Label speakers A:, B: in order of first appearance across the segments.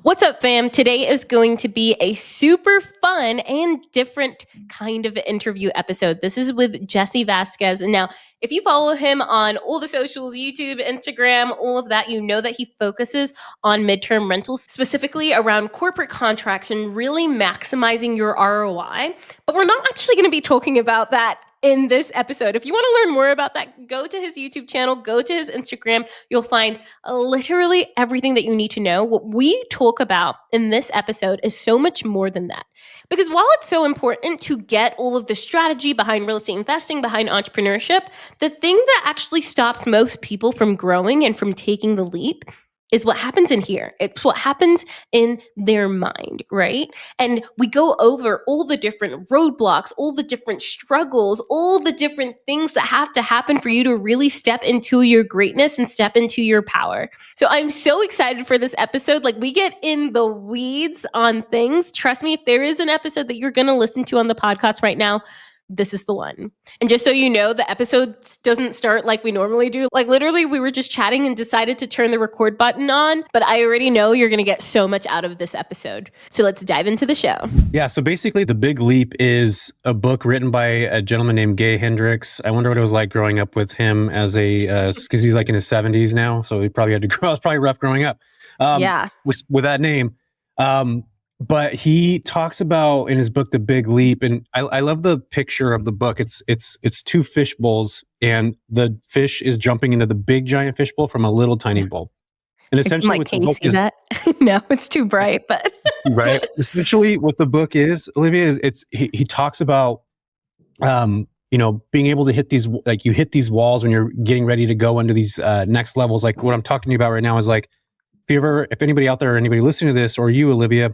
A: What's up, fam? Today is going to be a super fun and different kind of interview episode. This is with Jesse Vasquez. And now, if you follow him on all the socials, YouTube, Instagram, all of that, you know that he focuses on midterm rentals, specifically around corporate contracts and really maximizing your ROI. But we're not actually going to be talking about that in this episode. If you want to learn more about that, go to his YouTube channel, go to his Instagram. You'll find literally everything that you need to know. What we talk about in this episode is so much more than that. Because while it's so important to get all of the strategy behind real estate investing, behind entrepreneurship, the thing that actually stops most people from growing and from taking the leap is what happens in here. It's what happens in their mind, right? And we go over all the different roadblocks, all the different struggles, all the different things that have to happen for you to really step into your greatness and step into your power. So I'm so excited for this episode. Like, we get in the weeds on things. Trust me, if there is an episode that you're going to listen to on the podcast right now, this is the one. And just so you know, the episode doesn't start like we normally do. Like, literally, we were just chatting and decided to turn the record button on. But I already know you're going to get so much out of this episode. So let's dive into the show.
B: Yeah. So basically, The Big Leap is a book written by a gentleman named Gay Hendricks. I wonder what it was like growing up with him as because he's like in his 70s now. So he probably had to grow. It was probably rough growing up. With that name. But he talks about in his book, The Big Leap, and I love the picture of the book. It's two fish bowls, and the fish is jumping into the big giant fish bowl from a little tiny bowl. And essentially,
A: can you see that? No, it's too bright, but
B: right. Essentially, what the book is, Olivia, is he talks about being able to hit these, like, you hit these walls when you're getting ready to go into these next levels. Like, what I'm talking to you about right now is like, if anybody out there, or anybody listening to this, or you, Olivia,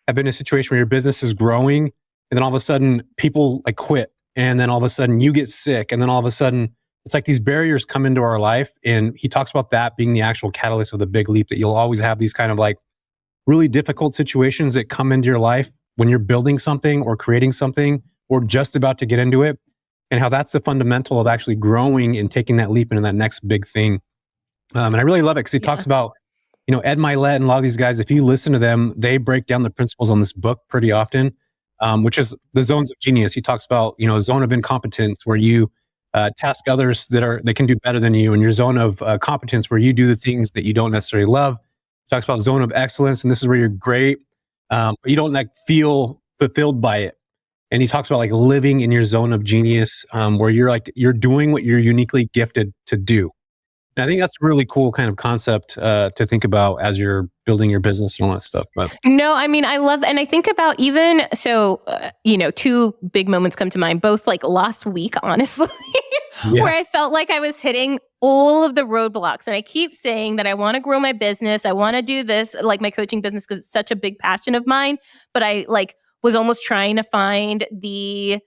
B: have been in a situation where your business is growing, and then all of a sudden people like quit, and then all of a sudden you get sick, and then all of a sudden it's like these barriers come into our life. And he talks about that being the actual catalyst of the big leap, that you'll always have these kind of like really difficult situations that come into your life when you're building something or creating something or just about to get into it, and how that's the fundamental of actually growing and taking that leap into that next big thing. And I really love it because he talks about, Ed Milet and a lot of these guys, if you listen to them, they break down the principles on this book pretty often, which is the zones of genius. He talks about, zone of incompetence, where you task others that can do better than you, and your zone of competence, where you do the things that you don't necessarily love. He talks about zone of excellence, and this is where you're great, but you don't like feel fulfilled by it. And he talks about like living in your zone of genius, where you're doing what you're uniquely gifted to do. And I think that's a really cool kind of concept to think about as you're building your business and all that stuff. But
A: no, I mean, I love, and I think about even, two big moments come to mind, both like last week, honestly, where I felt like I was hitting all of the roadblocks. And I keep saying that I want to grow my business. I want to do this, like my coaching business, because it's such a big passion of mine. But I was almost trying to find the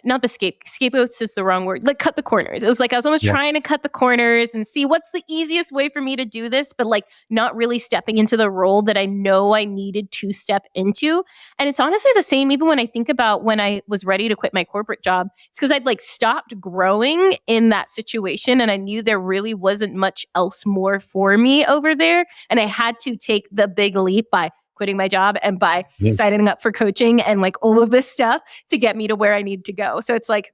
A: not the scapegoats is the wrong word, like cut the corners. It was like I was almost trying to cut the corners and see what's the easiest way for me to do this, but like not really stepping into the role that I know I needed to step into. And it's honestly the same even when I think about when I was ready to quit my corporate job. It's because I'd like stopped growing in that situation, and I knew there really wasn't much else more for me over there. And I had to take the big leap by quitting my job and by signing up for coaching and like all of this stuff to get me to where I need to go. So it's like,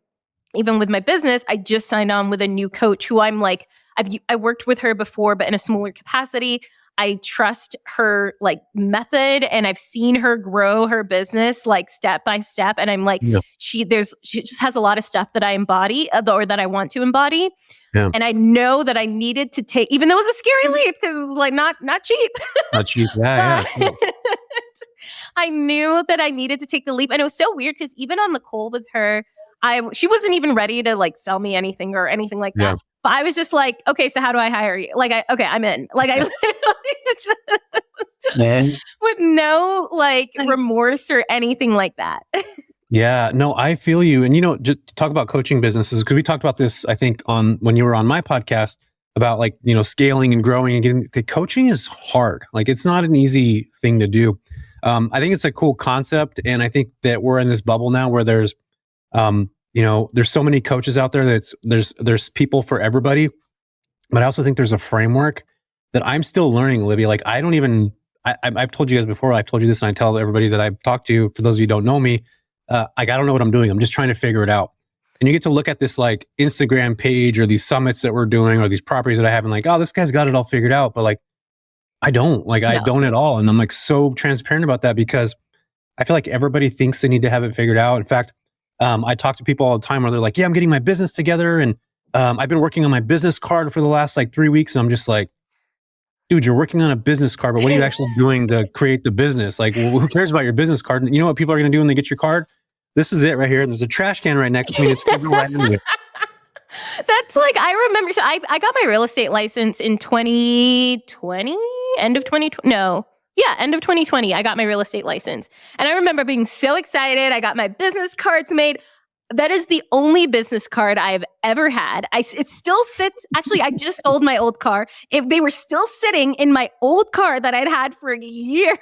A: even with my business, I just signed on with a new coach who I'm like, I worked with her before, but in a smaller capacity. I trust her like method, and I've seen her grow her business like step by step. And I'm like, she just has a lot of stuff that I embody or that I want to embody. Yeah. And I know that I needed to take, even though it was a scary leap because it was like not cheap.
B: Not cheap. Yeah.
A: I knew that I needed to take the leap. And it was so weird because even on the call with her, she wasn't even ready to like sell me anything or anything like that. Yeah. But I was just like, okay, so how do I hire you? Like, I'm in. Like, I literally with no like remorse or anything like that.
B: Yeah, no, I feel you. And, just to talk about coaching businesses, because we talked about this, I think, when you were on my podcast about like, scaling and growing and getting the coaching is hard. Like, it's not an easy thing to do. I think it's a cool concept. And I think that we're in this bubble now where there's so many coaches out there there's people for everybody. But I also think there's a framework that I'm still learning, Olivia. Like I don't even, I've told you guys before, I've told you this and I tell everybody that I've talked to, for those of you who don't know me, like I don't know what I'm doing. I'm just trying to figure it out. And you get to look at this like Instagram page or these summits that we're doing or these properties that I have and like, oh, this guy's got it all figured out. But like, I don't at all. And I'm like so transparent about that because I feel like everybody thinks they need to have it figured out. In fact, I talk to people all the time where they're like, yeah, I'm getting my business together. And I've been working on my business card for the last like 3 weeks. And I'm just like, dude, you're working on a business card, but what are you actually doing to create the business? Like, well, who cares about your business card? And you know what people are going to do when they get your card? This is it right here. There's a trash can right next to me. It's going to go right into it.
A: That's like, I remember, so I got my real estate license in 2020, end of 2020. No. Yeah, end of 2020, I got my real estate license. And I remember being so excited. I got my business cards made. That is the only business card I've ever had. It still sits. Actually, I just sold my old car. They were still sitting in my old car that I'd had for years.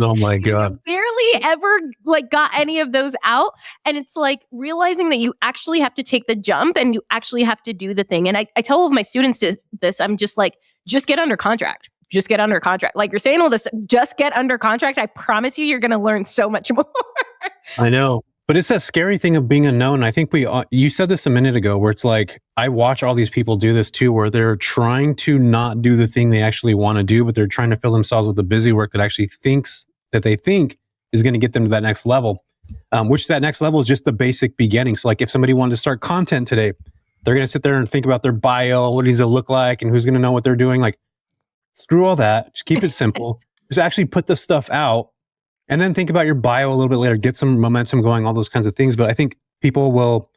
B: Oh my God.
A: Barely ever like got any of those out. And it's like realizing that you actually have to take the jump and you actually have to do the thing. And I tell all of my students this, I'm just like, just get under contract. Just get under contract. Like you're saying all this, just get under contract. I promise you're going to learn so much more.
B: I know. But it's that scary thing of being unknown. I think you said this a minute ago where it's like, I watch all these people do this too, where they're trying to not do the thing they actually want to do, but they're trying to fill themselves with the busy work that actually they think is going to get them to that next level, which that next level is just the basic beginning. So like if somebody wanted to start content today, they're going to sit there and think about their bio, what does it look like, and who's going to know what they're doing. Like, screw all that. Just keep it simple. Just actually put the stuff out. And then think about your bio a little bit later, get some momentum going, all those kinds of things. But I think people will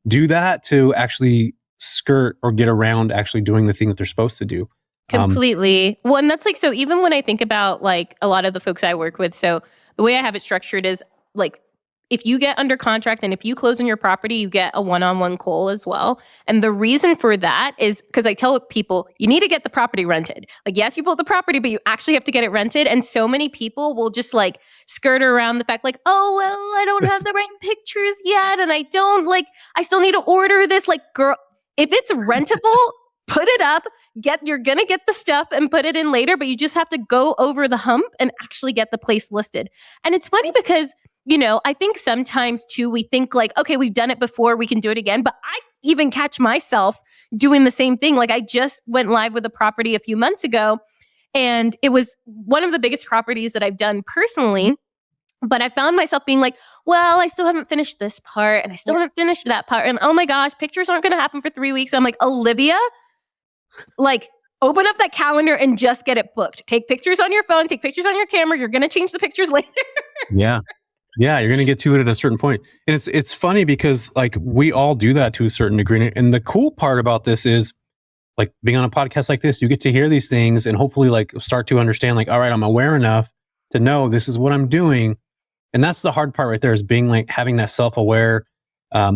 B: do that to actually skirt or get around actually doing the thing that they're supposed to do.
A: Completely. Well, and that's like, so even when I think about like a lot of the folks I work with, so the way I have it structured is like, if you get under contract and if you close on your property, you get a one-on-one call as well. And the reason for that is because I tell people, you need to get the property rented. Like, yes, you bought the property, but you actually have to get it rented. And so many people will just like skirt around the fact like, oh, well, I don't have the right pictures yet. And I still need to order this. Like, girl, if it's rentable, put it up, you're going to get the stuff and put it in later, but you just have to go over the hump and actually get the place listed. And it's funny because I think sometimes too, we think like, okay, we've done it before, we can do it again. But I even catch myself doing the same thing. Like I just went live with a property a few months ago, and it was one of the biggest properties that I've done personally. But I found myself being like, well, I still haven't finished this part and I still haven't finished that part. And oh my gosh, pictures aren't going to happen for 3 weeks. I'm like, Olivia, like, open up that calendar and just get it booked. Take pictures on your phone, take pictures on your camera. You're going to change the pictures later.
B: Yeah. Yeah, you're going to get to it at a certain point. And it's funny because like we all do that to a certain degree. And the cool part about this is like being on a podcast like this, you get to hear these things and hopefully like start to understand like, all right, I'm aware enough to know this is what I'm doing. And that's the hard part right there, is being like having that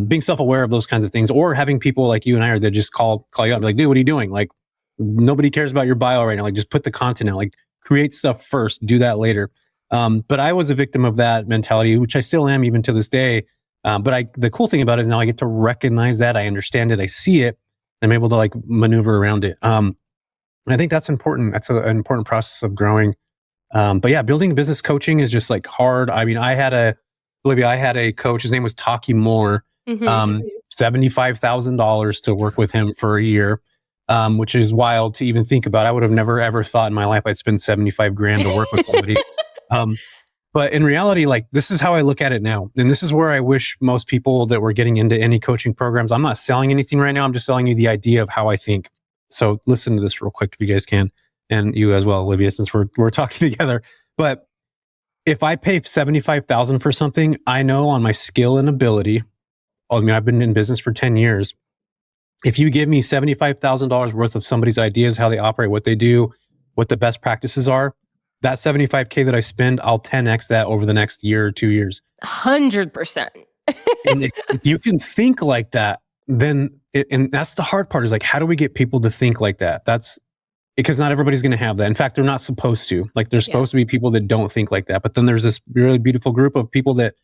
B: being self-aware of those kinds of things, or having people like you and I are that just call you up and be like, dude, what are you doing? Like nobody cares about your bio right now. Like just put the content out, like create stuff first, do that later. But I was a victim of that mentality, which I still am even to this day. But the cool thing about it is now I get to recognize that, I understand it, I see it, and I'm able to like maneuver around it. And I think that's important. That's an important process of growing. But yeah, building business coaching is just like hard. I mean, I had a coach, his name was Tati Moore, $75,000 to work with him for a year, which is wild to even think about. I would have never ever thought in my life I'd spend 75 grand to work with somebody. But in reality, like this is how I look at it now. And this is where I wish most people that were getting into any coaching programs, I'm not selling anything right now. I'm just selling you the idea of how I think. So listen to this real quick if you guys can. And you as well, Olivia, since we're talking together. But if I pay $75,000 for something, I know on my skill and ability, I mean, I've been in business for 10 years. If you give me $75,000 worth of somebody's ideas, how they operate, what they do, what the best practices are, that $75K that I spend, I'll 10X that over the next year or 2 years.
A: 100%.
B: And if you can think like that, then, and that's the hard part, is like, how do we get people to think like that? That's because not everybody's going to have that. In fact, they're not supposed to. Like there's supposed to be people that don't think like that. But then there's this really beautiful group of people that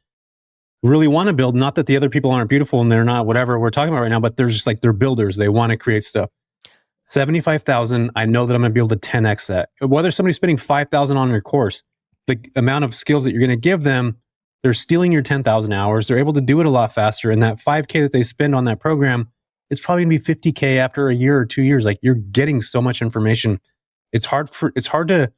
B: really want to build. Not that the other people aren't beautiful and they're not whatever we're talking about right now, but they're just like, they're builders. They want to create stuff. $75,000, I know that I'm going to be able to 10x that. Whether somebody's spending $5,000 on your course, the amount of skills that you're going to give them, they're stealing your 10,000 hours. They're able to do it a lot faster. And that $5K that they spend on that program, it's probably going to be $50K after a year or 2 years. Like, you're getting so much information. It's hard to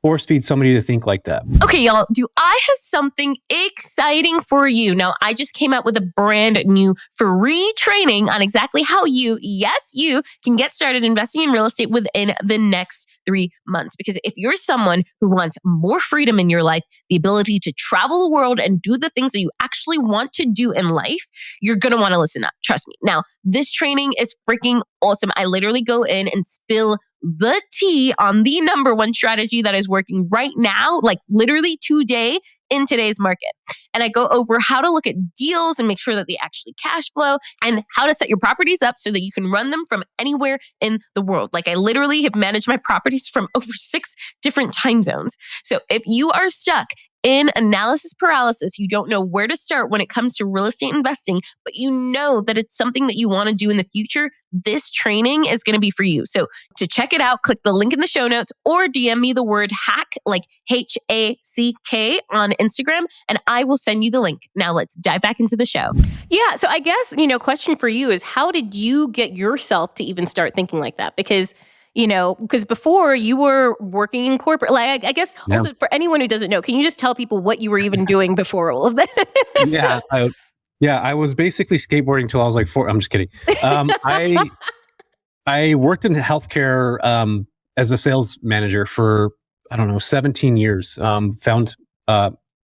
B: force feed somebody to think like that.
A: Okay, y'all, do I have something exciting for you? Now, I just came out with a brand new free training on exactly how you can get started investing in real estate within the next 3 months. Because if you're someone who wants more freedom in your life, the ability to travel the world and do the things that you actually want to do in life, you're going to want to listen up. Trust me. Now, this training is freaking awesome. I literally go in and spill the tea on the number one strategy that is working right now, like literally today in today's market. And I go over how to look at deals and make sure that they actually cash flow, and how to set your properties up so that you can run them from anywhere in the world. Like, I literally have managed my properties from over 6 different time zones. So if you are stuck in analysis paralysis, you don't know where to start when it comes to real estate investing, but you know that it's something that you want to do in the future, this training is going to be for you. So to check it out, click the link in the show notes or DM me the word hack, like HACK, on Instagram, and I will send you the link. Now let's dive back into the show. Yeah. So I guess, question for you is, how did you get yourself to even start thinking like that? Because before you were working in corporate, like, I guess also for anyone who doesn't know, can you just tell people what you were even doing before all of this?
B: I was basically skateboarding until I was like 4. I'm just kidding. I worked in healthcare as a sales manager for, 17 years.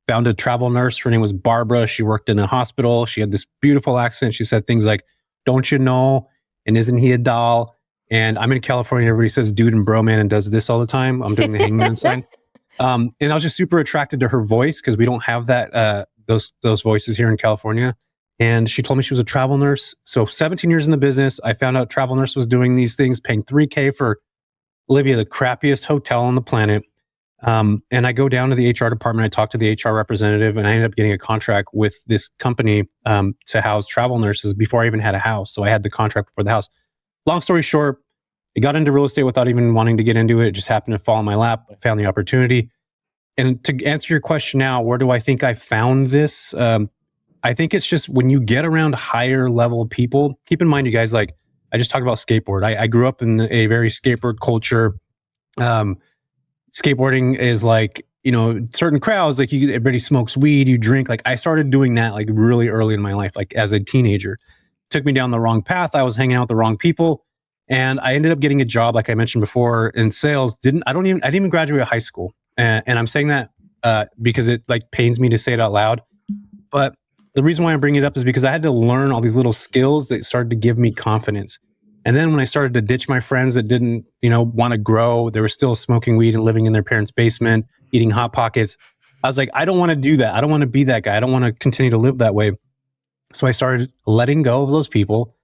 B: Found a travel nurse. Her name was Barbara. She worked in a hospital. She had this beautiful accent. She said things like, "Don't you know? And isn't he a doll?" And I'm in California. Everybody says dude and bro man and does this all the time. I'm doing the hangman sign. And I was just super attracted to her voice because we don't have that those voices here in California. And she told me she was a travel nurse. So 17 years in the business, I found out travel nurse was doing these things, paying $3K for Olivia, the crappiest hotel on the planet. And I go down to the HR department. I talk to the HR representative, and I ended up getting a contract with this company to house travel nurses before I even had a house. So I had the contract before the house. Long story short, I got into real estate without even wanting to get into it. It just happened to fall in my lap. I found the opportunity. And to answer your question now, where do I think I found this? I think it's just when you get around higher level people. Keep in mind, you guys, like, I just talked about skateboard. I grew up in a very skateboard culture. Skateboarding is like, certain crowds, like, everybody smokes weed, you drink. Like, I started doing that like really early in my life, like as a teenager. Took me down the wrong path. I was hanging out with the wrong people, and I ended up getting a job, like I mentioned before, in sales. I didn't even graduate high school, and I'm saying that because it like pains me to say it out loud. But the reason why I'm bringing it up is because I had to learn all these little skills that started to give me confidence. And then when I started to ditch my friends that didn't, want to grow, they were still smoking weed and living in their parents' basement, eating Hot Pockets. I was like, I don't want to do that. I don't want to be that guy. I don't want to continue to live that way. So I started letting go of those people,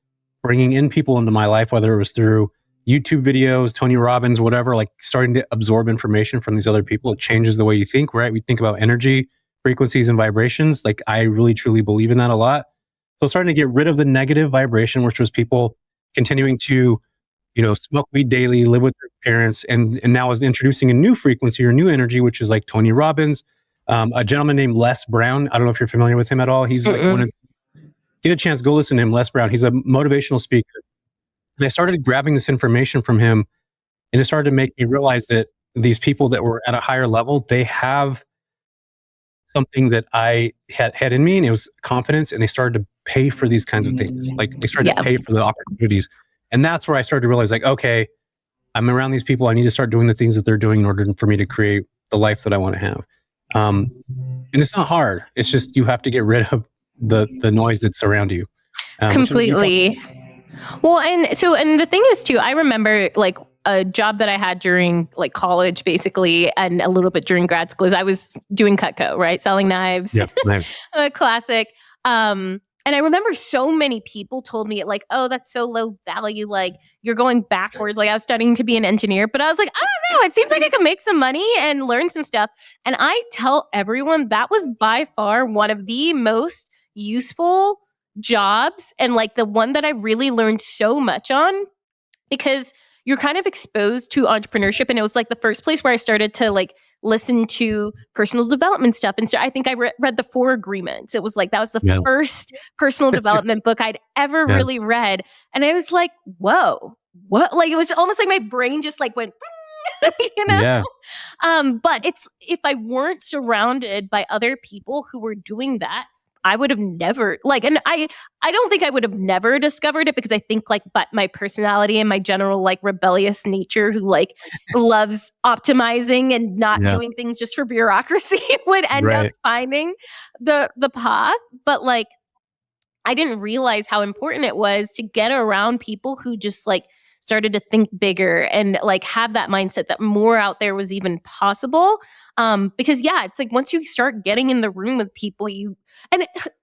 B: bringing in people into my life, whether it was through YouTube videos, Tony Robbins, whatever, like starting to absorb information from these other people. It changes the way you think, right? We think about energy, frequencies, and vibrations. Like, I really, truly believe in that a lot. So starting to get rid of the negative vibration, which was people continuing to, smoke weed daily, live with their parents. And now is introducing a new frequency or new energy, which is like Tony Robbins, a gentleman named Les Brown. I don't know if you're familiar with him at all. He's like get a chance, go listen to him, Les Brown. He's a motivational speaker. And I started grabbing this information from him, and it started to make me realize that these people that were at a higher level, they have something that I had in me, and it was confidence, and they started to pay for these kinds of things. Like, they started to pay for the opportunities. And that's where I started to realize, like, okay, I'm around these people. I need to start doing the things that they're doing in order for me to create the life that I want to have. And it's not hard. It's just, you have to get rid of the noise that's around you.
A: Completely. Well, and the thing is too, I remember like a job that I had during like college, basically, and a little bit during grad school, is I was doing Cutco, right? Selling knives.
B: Yeah, knives.
A: Classic. And I remember so many people told me like, oh, that's so low value. Like, you're going backwards. Like, I was studying to be an engineer, but I was like, I don't know. It seems like I can make some money and learn some stuff. And I tell everyone that was by far one of the most useful jobs, and like the one that I really learned so much on, because you're kind of exposed to entrepreneurship. And it was like the first place where I started to like listen to personal development stuff. And so I think I read the 4 Agreements. It was like, that was the first personal development book I'd ever really read. And I was like, whoa, what? Like, it was almost like my brain just like went, you know?
B: Yeah.
A: But it's, if I weren't surrounded by other people who were doing that, I would have never like, and I don't think I would have never discovered it, because I think like, but my personality and my general like rebellious nature who like loves optimizing and not doing things just for bureaucracy would end up finding the path. But like, I didn't realize how important it was to get around people who just like started to think bigger and like have that mindset that more out there was even possible. Because it's like once you start getting in the room with people,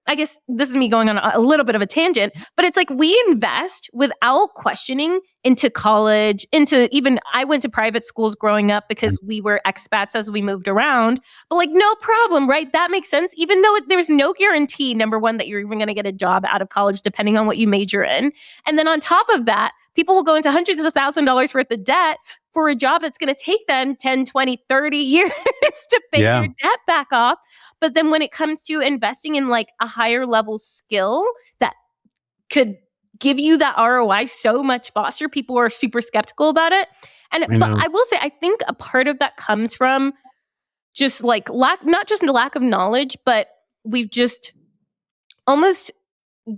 A: I guess this is me going on a little bit of a tangent, but it's like we invest without questioning into college, I went to private schools growing up because we were expats as we moved around, but like no problem, right? That makes sense. Even though there's no guarantee, number one, that you're even going to get a job out of college, depending on what you major in. And then on top of that, people will go into hundreds of $1,000s worth of debt for a job that's going to take them 10, 20, 30 years to pay their debt back off. But then when it comes to investing in like a higher level skill that could give you that ROI so much faster, people are super skeptical about it. But I will say, I think a part of that comes from just like not just a lack of knowledge, but we've just almost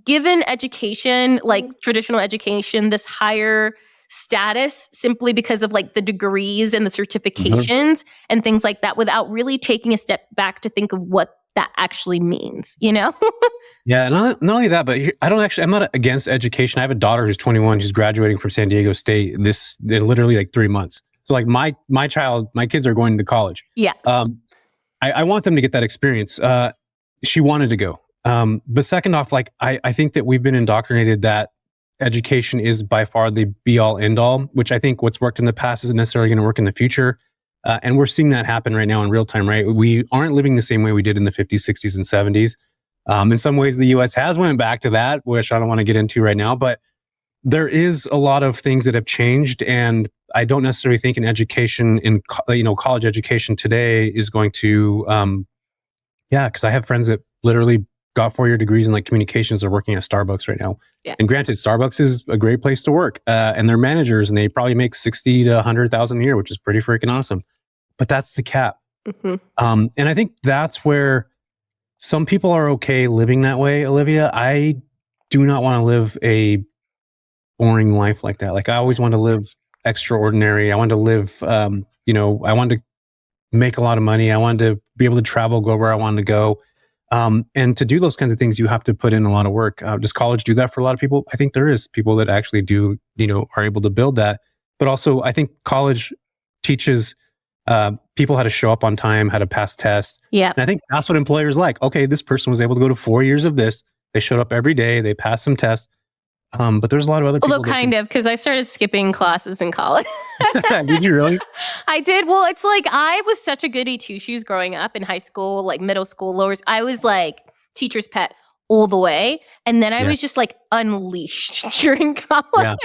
A: given education, like traditional education, this higher status simply because of like the degrees and the certifications and things like that, without really taking a step back to think of what that actually means, you know?
B: Yeah, not only that, but I'm not against education. I have a daughter who's 21. She's graduating from San Diego State in literally like 3 months. So like my kids are going to college.
A: Yes.
B: I want them to get that experience. She wanted to go. But second off, like I think that we've been indoctrinated that education is by far the be all end all, which I think what's worked in the past isn't necessarily going to work in the future. And we're seeing that happen right now in real time, right? We aren't living the same way we did in the 50s, 60s, and 70s. In some ways, the US has went back to that, which I don't want to get into right now, but there is a lot of things that have changed. And I don't necessarily think an education college education today is going to, because I have friends that literally got 4-year degrees in like communications. They're working at Starbucks right now. Yeah. And granted, Starbucks is a great place to work. And they're managers and they probably make 60 to 100,000 a year, which is pretty freaking awesome. But that's the cap. And I think that's where some people are okay living that way, Olivia. I do not want to live a boring life like that. Like I always want to live extraordinary. I want to live, I wanted to make a lot of money. I wanted to be able to travel, go where I wanted to go. And to do those kinds of things, you have to put in a lot of work. Does college do that for a lot of people? I think there is people that actually do, are able to build that. But also, I think college teaches people how to show up on time, how to pass tests.
A: Yeah.
B: And I think that's what employers like. Okay, this person was able to go to 4 years of this. They showed up every day. They passed some tests. But there's a lot of other people.
A: Although because I started skipping classes in college.
B: Did you really?
A: I did. Well, it's like I was such a goody two-shoes growing up in high school, like middle school, lowers. I was like teacher's pet all the way. And then I was just like unleashed during college.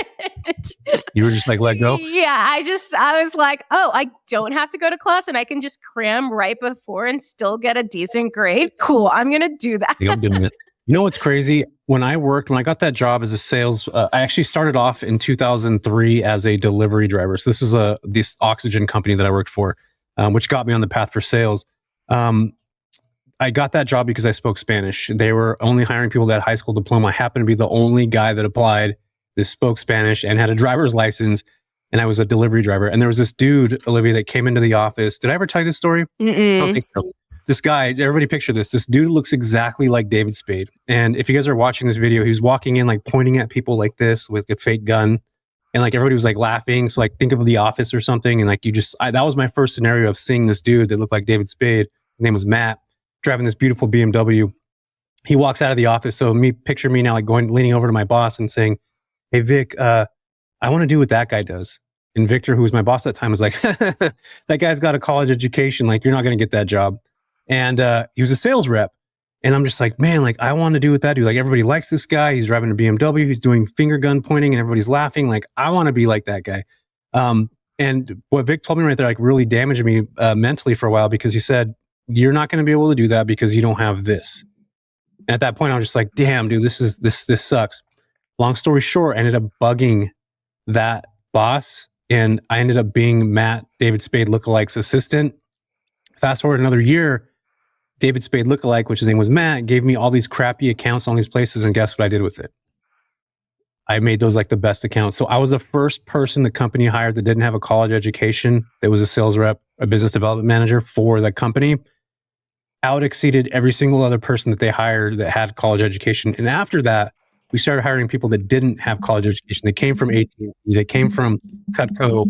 B: Yeah. You were just like, let go?
A: Yeah. I was like, oh, I don't have to go to class and I can just cram right before and still get a decent grade. Cool. I'm going to do that.
B: I'm doing it. You know what's crazy? When I got that job as a sales, I actually started off in 2003 as a delivery driver. So this is this oxygen company that I worked for, which got me on the path for sales. I got that job because I spoke Spanish. They were only hiring people that had high school diploma. I happened to be the only guy that applied that spoke Spanish and had a driver's license. And I was a delivery driver. And there was this dude, Olivia, that came into the office. Did I ever tell you this story?
A: Mm-mm.
B: I don't think so. This guy, everybody picture this. This dude looks exactly like David Spade. And if you guys are watching this video, he was walking in like pointing at people like this with a fake gun. And like everybody was like laughing. So like think of The Office or something. And like that was my first scenario of seeing this dude that looked like David Spade. His name was Matt, driving this beautiful BMW. He walks out of the office. So picture me now like leaning over to my boss and saying, hey, Vic, I want to do what that guy does. And Victor, who was my boss at that time, was like, that guy's got a college education. Like you're not going to get that job. And he was a sales rep. And I'm just like, man, like I want to do what that dude. Like everybody likes this guy. He's driving a BMW. He's doing finger gun pointing and everybody's laughing. Like I want to be like that guy. And what Vic told me right there, like really damaged me mentally for a while, because he said, you're not going to be able to do that because you don't have this. And at that point, I was just like, damn, dude, this sucks. Long story short, I ended up bugging that boss, and I ended up being Matt, David Spade lookalike's assistant. Fast forward another year, David Spade lookalike, which his name was Matt, gave me all these crappy accounts on these places, and guess what I did with it? I made those like the best accounts. So I was the first person the company hired that didn't have a college education, that was a sales rep, a business development manager for the company. Out exceeded every single other person that they hired that had college education. And after that, we started hiring people that didn't have college education. They came from AT&T, they came from Cutco,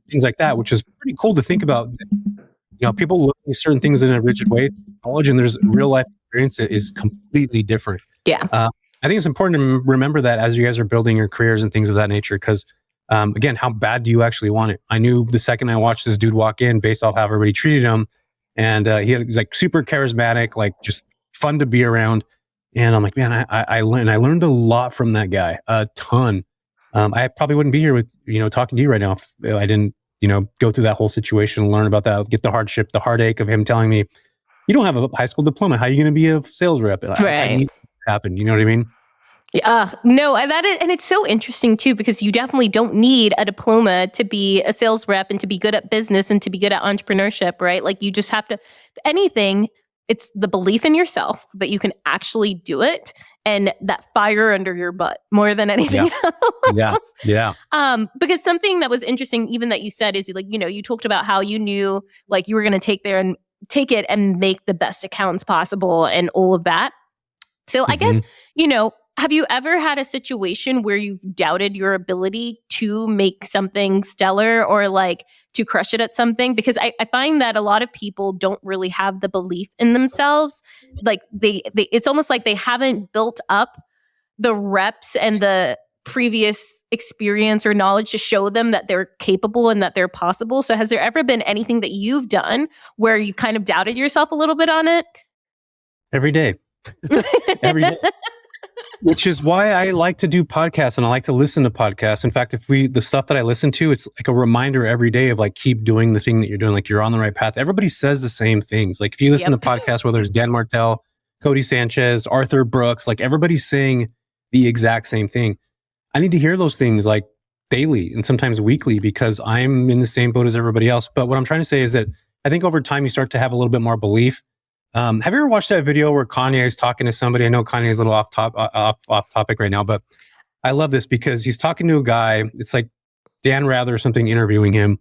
B: things like that, which is pretty cool to think about. You know, people look at certain things in a rigid way, knowledge, and there's real life experience that is completely different.
A: Yeah.
B: I think it's important to remember that as you guys are building your careers and things of that nature, because again, how bad do you actually want it? I knew the second I watched this dude walk in, based off how everybody treated him, and he was like super charismatic, like just fun to be around. And I'm like, man, I learned a lot from that guy, a ton. I probably wouldn't be here with, talking to you right now if I didn't, go through that whole situation, learn about that, get the hardship, the heartache of him telling me, you don't have a high school diploma. How are you going to be a sales rep?
A: Right.
B: I need it to happen. You know what I mean?
A: No, that is, and it's so interesting too, because you definitely don't need a diploma to be a sales rep and to be good at business and to be good at entrepreneurship, right? Like you just have to, anything, it's the belief in yourself that you can actually do it, and that fire under your butt more than anything else.
B: Yeah.
A: Because something that was interesting, even that you said, is like, you talked about how you knew like you were going to take it and make the best accounts possible and all of that. So I guess, have you ever had a situation where you've doubted your ability to make something stellar or like to crush it at something? Because I find that a lot of people don't really have the belief in themselves. Like it's almost like they haven't built up the reps and the previous experience or knowledge to show them that they're capable and that they're possible. So has there ever been anything that you've done where you kind of doubted yourself a little bit on it?
B: Every day. Every day. Which is why I like to do podcasts and I like to listen to podcasts. In fact, the stuff that I listen to, it's like a reminder every day of like, keep doing the thing that you're doing. Like you're on the right path. Everybody says the same things. Like if you listen to podcasts, whether it's Dan Martell, Cody Sanchez, Arthur Brooks, like everybody's saying the exact same thing. I need to hear those things like daily and sometimes weekly, because I'm in the same boat as everybody else. But what I'm trying to say is that I think over time you start to have a little bit more belief. Have you ever watched that video where Kanye is talking to somebody? I know Kanye is a little off topic right now, but I love this because he's talking to a guy. It's like Dan Rather or something interviewing him,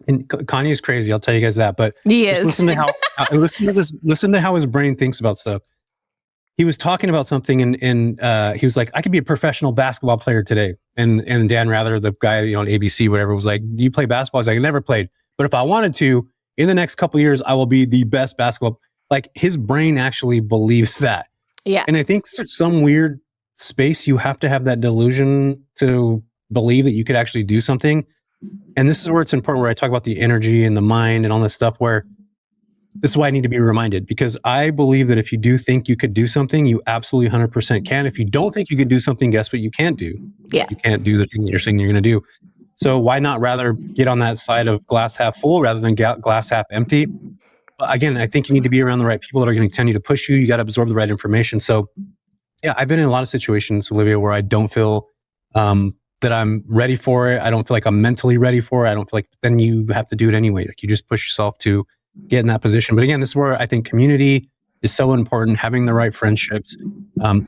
B: and Kanye is crazy. I'll tell you guys that. But
A: he is.
B: Listen to how listen to how his brain thinks about stuff. He was talking about something, and he was like, "I could be a professional basketball player today." And Dan Rather, the guy on ABC, whatever, was like, "Do you play basketball?" He's like, "I never played, but if I wanted to, in the next couple of years, I will be the best basketball." Like his brain actually believes that.
A: Yeah.
B: And I think it's some weird space you have to have that delusion to believe that you could actually do something. And this is where it's important, where I talk about the energy and the mind and all this stuff, where this is why I need to be reminded, because I believe that if you do think you could do something, you absolutely 100% can. If you don't think you could do something, guess what you can't do?
A: Yeah.
B: You can't do the thing that you're saying you're going to do. So why not rather get on that side of glass half full rather than glass half empty? Again, I think you need to be around the right people that are going to continue to push you. You got to absorb the right information. So yeah, I've been in a lot of situations, Olivia, where I don't feel that I'm ready for it. I don't feel like I'm mentally ready for it. I don't feel like, then you have to do it anyway. Like you just push yourself to get in that position. But again, this is where I think community is so important. Having the right friendships,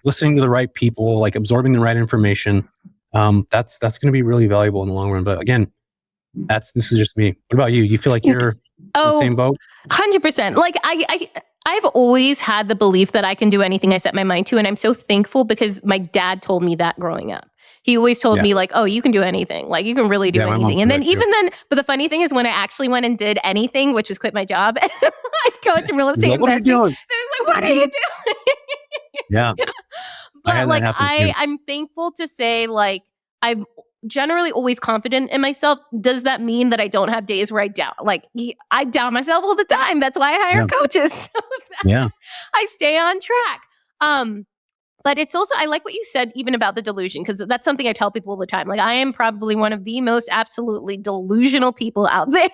B: listening to the right people, like absorbing the right information. That's going to be really valuable in the long run. But again, this is just me. What about you? Do you feel like you're in the same boat?
A: 100%. Like I've always had the belief that I can do anything I set my mind to. And I'm so thankful because my dad told me that growing up. He always told me like, oh, you can do anything. Like you can really do anything. And then but the funny thing is when I actually went and did anything, which was quit my job, I'd go into real estate investing.
B: What are you doing?
A: They was like, what are you doing?
B: Yeah.
A: But like I'm thankful to say like I'm generally always confident in myself. Does that mean that I don't have days where I doubt? Like I doubt myself all the time. That's why I hire coaches. So that I stay on track. But it's also, I like what you said even about the delusion, because that's something I tell people all the time. Like, I am probably one of the most absolutely delusional people out there.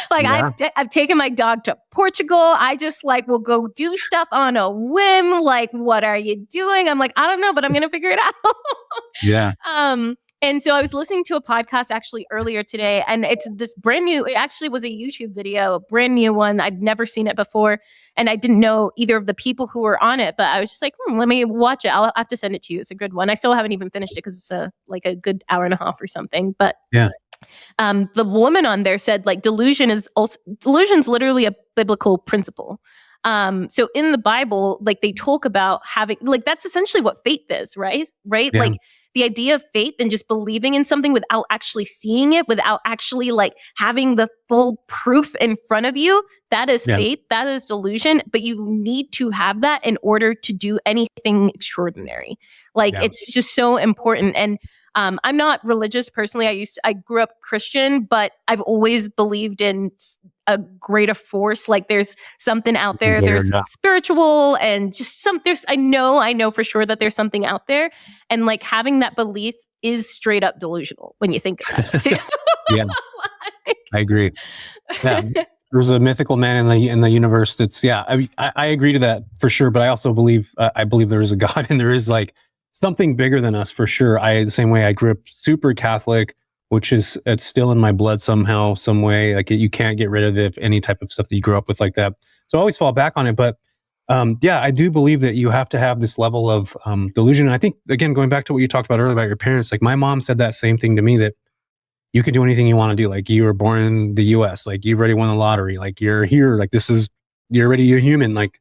A: Like,
B: Yeah.
A: I've taken my dog to Portugal. I just like will go do stuff on a whim. Like, what are you doing? I'm like, I don't know, but I'm going to figure it out.
B: Yeah.
A: And so I was listening to a podcast actually earlier today, and it's this brand new, it actually was a YouTube video, a brand new one. I'd never seen it before, and I didn't know either of the people who were on it, but I was just like, let me watch it. I'll have to send it to you. It's a good one. I still haven't even finished it because it's like a good hour and a half or something. But
B: yeah,
A: the woman on there said like delusion's literally a biblical principle. So in the Bible, like they talk about having, like, that's essentially what faith is, right? Right?
B: Yeah.
A: Like the idea of faith and just believing in something without actually seeing it, without actually like having the full proof in front of you, that is faith, that is delusion. But you need to have that in order to do anything extraordinary. Like it's just so important. And I'm not religious personally. I grew up Christian, but I've always believed in a greater force. Like there's something out there. There's spiritual and just I know for sure that there's something out there. And like having that belief is straight up delusional when you think about it too.
B: Yeah, I agree. Yeah, there's a mythical man in the universe. That's I agree to that for sure. But I also believe there is a God, and there is like something bigger than us for sure. The same way I grew up super Catholic, which is it's still in my blood somehow, some way. Like you can't get rid of it, any type of stuff that you grew up with like that. So I always fall back on it. But I do believe that you have to have this level of delusion. And I think, again, going back to what you talked about earlier about your parents, like my mom said that same thing to me, that you could do anything you want to do. Like you were born in the US, like you've already won the lottery, like you're here, like you're already a human. Like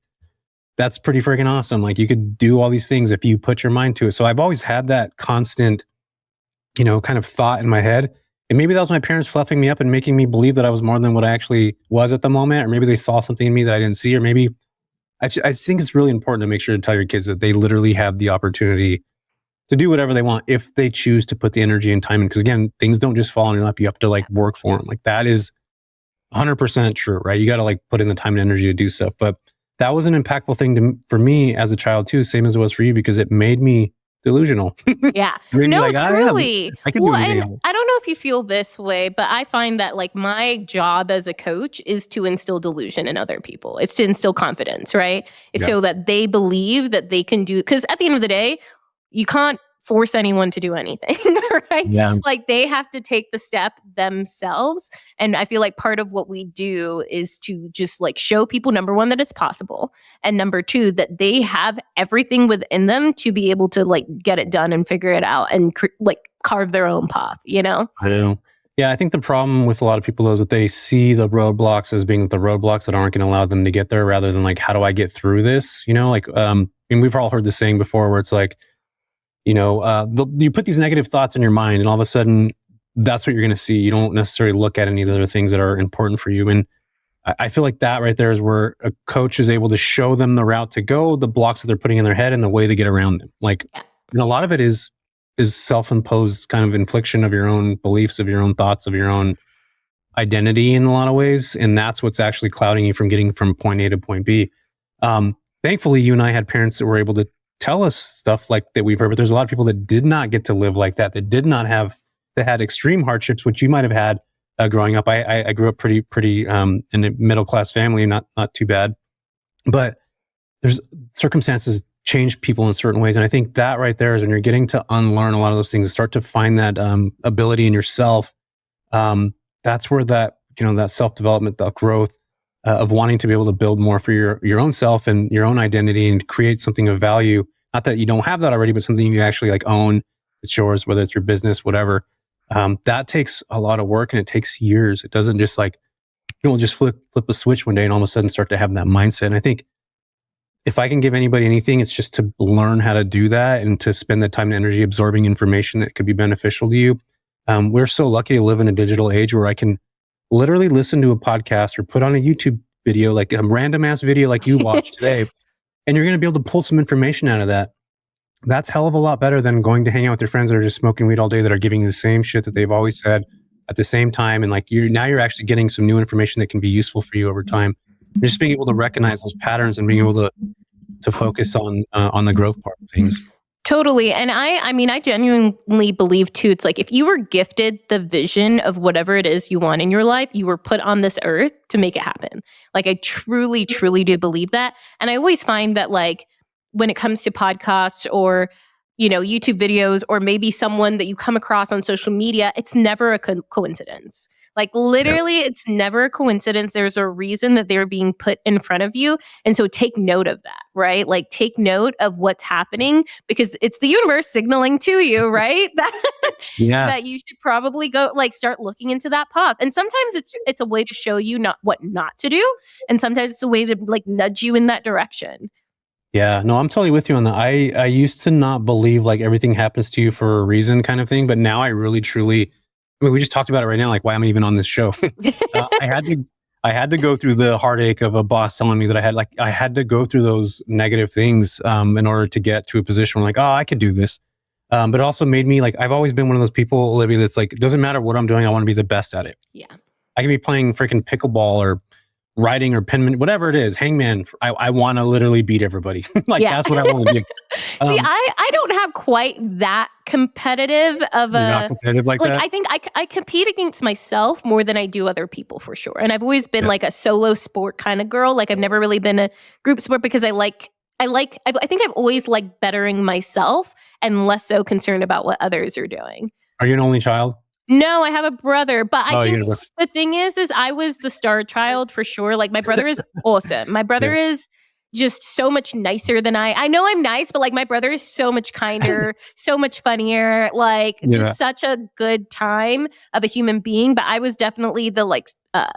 B: that's pretty freaking awesome. Like you could do all these things if you put your mind to it. So I've always had that constant, kind of thought in my head. And maybe that was my parents fluffing me up and making me believe that I was more than what I actually was at the moment. Or maybe they saw something in me that I didn't see. Or maybe I think it's really important to make sure to tell your kids that they literally have the opportunity to do whatever they want if they choose to put the energy and time in. Because again, things don't just fall on your lap. You have to like work for them. Like that is 100% true, right? You got to like put in the time and energy to do stuff. But that was an impactful thing for me as a child too, same as it was for you, because it made me delusional.
A: Yeah.
B: No,
A: like, truly.
B: I can do anything else.
A: I don't know if you feel this way, but I find that like my job as a coach is to instill delusion in other people. It's to instill confidence, right? It's so that they believe that they can do, because at the end of the day, you can't force anyone to do anything, right?
B: Yeah.
A: Like they have to take the step themselves. And I feel like part of what we do is to just like show people, number one, that it's possible. And number two, that they have everything within them to be able to like get it done and figure it out and like carve their own path,
B: I know. Yeah, I think the problem with a lot of people is that they see the roadblocks as being the roadblocks that aren't going to allow them to get there, rather than like, how do I get through this? Like, and we've all heard the saying before where it's like, you put these negative thoughts in your mind and all of a sudden that's what you're going to see. You don't necessarily look at any of the other things that are important for you. And I feel like that right there is where a coach is able to show them the route to go, the blocks that they're putting in their head and the way to get around them. Like, and a lot of it is self-imposed kind of infliction of your own beliefs, of your own thoughts, of your own identity in a lot of ways. And that's what's actually clouding you from getting from point A to point B. Thankfully, you and I had parents that were able to tell us stuff like that we've heard, but there's a lot of people that did not get to live like that that had extreme hardships, which you might have had growing up. I grew up pretty in a middle-class family, not too bad, but there's circumstances change people in certain ways. And I think that right there is when you're getting to unlearn a lot of those things and start to find that ability in yourself. That's where that self-development, that growth, of wanting to be able to build more for your own self and your own identity and create something of value. Not that you don't have that already, but something you actually like own. It's yours, whether it's your business, whatever. That takes a lot of work and it takes years. It doesn't just like, you don't just flip a switch one day and all of a sudden start to have that mindset. And I think if I can give anybody anything, it's just to learn how to do that and to spend the time and energy absorbing information that could be beneficial to you. We're so lucky to live in a digital age where I can literally listen to a podcast or put on a YouTube video, like a random ass video like you watched today, and you're going to be able to pull some information out of that. That's hell of a lot better than going to hang out with your friends that are just smoking weed all day, that are giving you the same shit that they've always said at the same time. And like you're actually getting some new information that can be useful for you over time. Just being able to recognize those patterns and being able to focus on the growth part of things.
A: Totally. And I mean, I genuinely believe too, it's like if you were gifted the vision of whatever it is you want in your life, you were put on this earth to make it happen. Like I truly, truly do believe that. And I always find that like when it comes to podcasts or, you know, YouTube videos or maybe someone that you come across on social media, it's never a coincidence. Like literally, it's never a coincidence. There's a reason that they're being put in front of you. And so take note of that, right? Like take note of what's happening because it's the universe signaling to you, right? That you should probably go like start looking into that path. And sometimes it's a way to show you not what not to do. And sometimes it's a way to like nudge you in that direction.
B: Yeah, no, I'm totally with you on that. I used to not believe like everything happens to you for a reason kind of thing, but now I really truly, I mean, we just talked about it right now, like why I'm even on this show. I had to go through the heartache of a boss telling me that I had to go through those negative things in order to get to a position where like, oh, I could do this. But it also made me like, I've always been one of those people, Olivia, that's like, it doesn't matter what I'm doing. I want to be the best at it.
A: Yeah.
B: I can be playing freaking pickleball or riding or penman, whatever it is, hangman. I want to literally beat everybody. Like that's what I want to do.
A: See, I don't have quite that competitive of
B: You're not competitive like that?
A: I think I compete against myself more than I do other people for sure. And I've always been like a solo sport kind of girl. Like I've never really been a group sport because I think I've always liked bettering myself and less so concerned about what others are doing.
B: Are you an only child?
A: No, I have a brother, but I think
B: universe.
A: the thing is I was the star child for sure. Like my brother is awesome. My brother is just so much nicer than I. I know I'm nice, but like my brother is so much kinder, so much funnier, like just such a good time of a human being. But I was definitely the like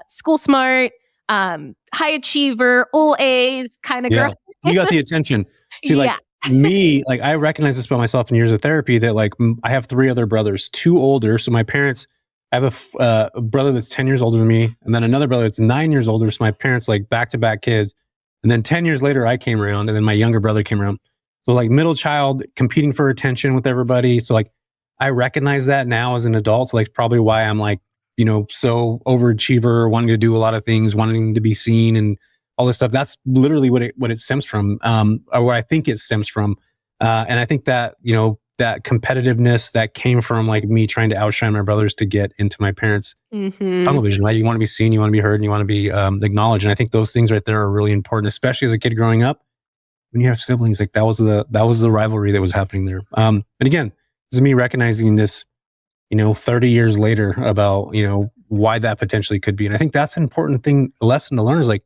A: school smart, high achiever, all A's kind of girl.
B: You got the attention. See, like me, like I recognize this about myself in years of therapy that like I have 3 other brothers, 2 older. So my parents, I have a brother that's 10 years older than me, and then another brother that's 9 years older. So my parents like back-to-back kids. And then 10 years later, I came around, and then my younger brother came around. So like middle child competing for attention with everybody. So like I recognize that now as an adult. So like probably why I'm like, you know, so overachiever, wanting to do a lot of things, wanting to be seen and all this stuff. That's literally what it stems from, or what I think it stems from. And I think that, you know, that competitiveness that came from like me trying to outshine my brothers to get into my parents' tunnel vision, right? You want to be seen, you want to be heard, and you want to be acknowledged. And I think those things right there are really important, especially as a kid growing up. When you have siblings, like that was the rivalry that was happening there. And again, this is me recognizing this, you know, 30 years later about, you know, why that potentially could be. And I think that's an important thing, a lesson to learn is like,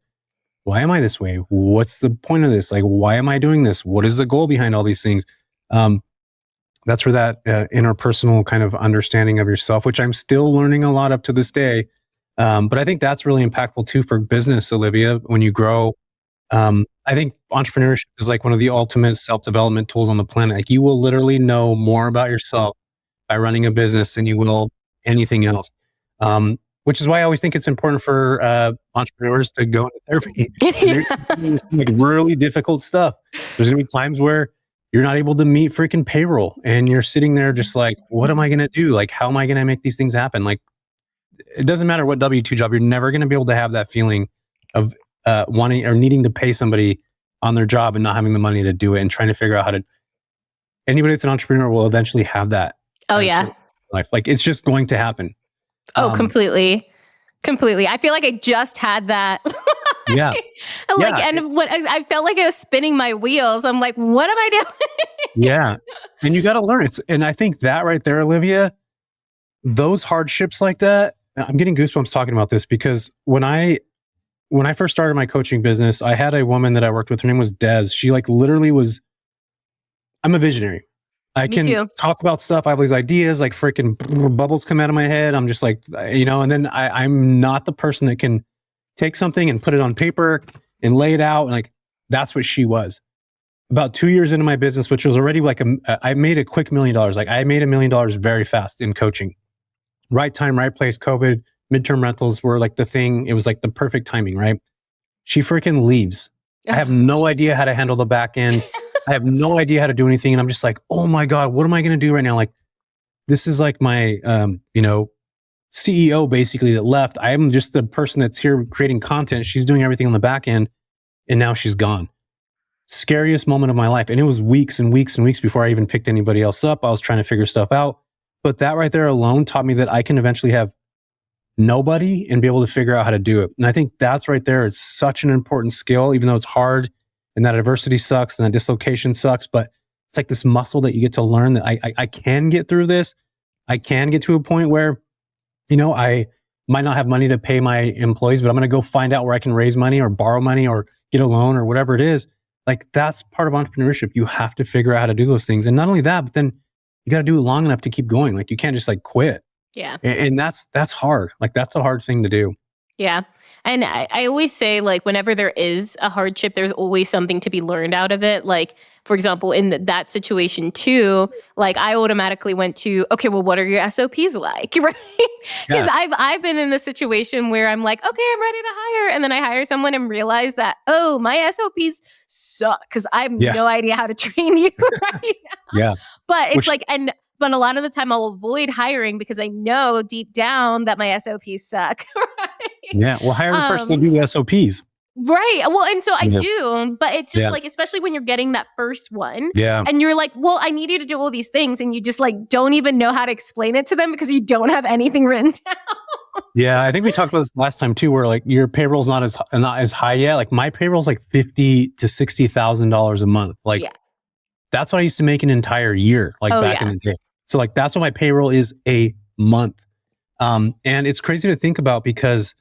B: why am I this way? What's the point of this? Like, why am I doing this? What is the goal behind all these things? That's where that interpersonal kind of understanding of yourself, which I'm still learning a lot of to this day. But I think that's really impactful too for business, Olivia, when you grow. I think entrepreneurship is like one of the ultimate self-development tools on the planet. Like you will literally know more about yourself by running a business than you will anything else. Which is why I always think it's important for entrepreneurs to go into therapy. You're doing like really difficult stuff. There's going to be times where you're not able to meet freaking payroll and you're sitting there just like, what am I going to do? Like, how am I going to make these things happen? Like, it doesn't matter what W-2 job, you're never going to be able to have that feeling of wanting or needing to pay somebody on their job and not having the money to do it and trying to figure out how to. Anybody that's an entrepreneur will eventually have that.
A: Oh, yeah.
B: Life. Like, it's just going to happen.
A: Oh, completely. I feel like I just had that. And when I felt like I was spinning my wheels. I'm like, what am I doing?
B: And you got to learn it. And I think that right there, Olivia, those hardships like that, I'm getting goosebumps talking about this because when I first started my coaching business, I had a woman that I worked with. Her name was Des. She like literally I'm a visionary. I can talk about stuff. I have these ideas, like freaking bubbles come out of my head. I'm just like, you know, and then I'm not the person that can take something and put it on paper and lay it out. And like, that's what she was. About 2 years into my business, which was already like, I made a quick $1 million. Like I made $1 million very fast in coaching. Right time, right place, COVID, midterm rentals were like the thing. It was like the perfect timing, right? She freaking leaves. I have no idea how to handle the back end. I have no idea how to do anything. And I'm just like, oh my God, what am I going to do right now? Like, this is like my, CEO basically that left. I am just the person that's here creating content. She's doing everything on the back end and now she's gone. scariest moment of my life. And it was weeks and weeks and weeks before I even picked anybody else up. I was trying to figure stuff out. But that right there alone taught me that I can eventually have nobody and be able to figure out how to do it. And I think that's right there. It's such an important skill, even though it's hard and that adversity sucks and that dislocation sucks. But it's like this muscle that you get to learn that I can get through this. I can get to a point where, I might not have money to pay my employees, but I'm going to go find out where I can raise money or borrow money or get a loan or whatever it is. Like, that's part of entrepreneurship. You have to figure out how to do those things. And not only that, but then you got to do it long enough to keep going. Like, you can't just like quit.
A: Yeah.
B: And that's hard. Like, that's a hard thing to do.
A: Yeah. And I always say, like, whenever there is a hardship, there's always something to be learned out of it. Like, for example, in that situation too, like, I automatically went to, okay, well, what are your SOPs like? Right? Because I've been in the situation where I'm like, okay, I'm ready to hire. And then I hire someone and realize that, oh, my SOPs suck because I have no idea how to train you right now.
B: Yeah.
A: But it's but a lot of the time I'll avoid hiring because I know deep down that my SOPs suck. Right?
B: Yeah. Well, hire a person to do the SOPs.
A: Right. Well, and so I do, but it's just like, especially when you're getting that first one and you're like, well, I need you to do all these things. And you just like, don't even know how to explain it to them because you don't have anything written down.
B: Yeah. I think we talked about this last time too, where like your payroll's not as high yet. Like, my payroll's like $50,000 to $60,000 a month. Like, that's what I used to make an entire year, like back in the day. So like, that's what my payroll is a month. And it's crazy to think about because,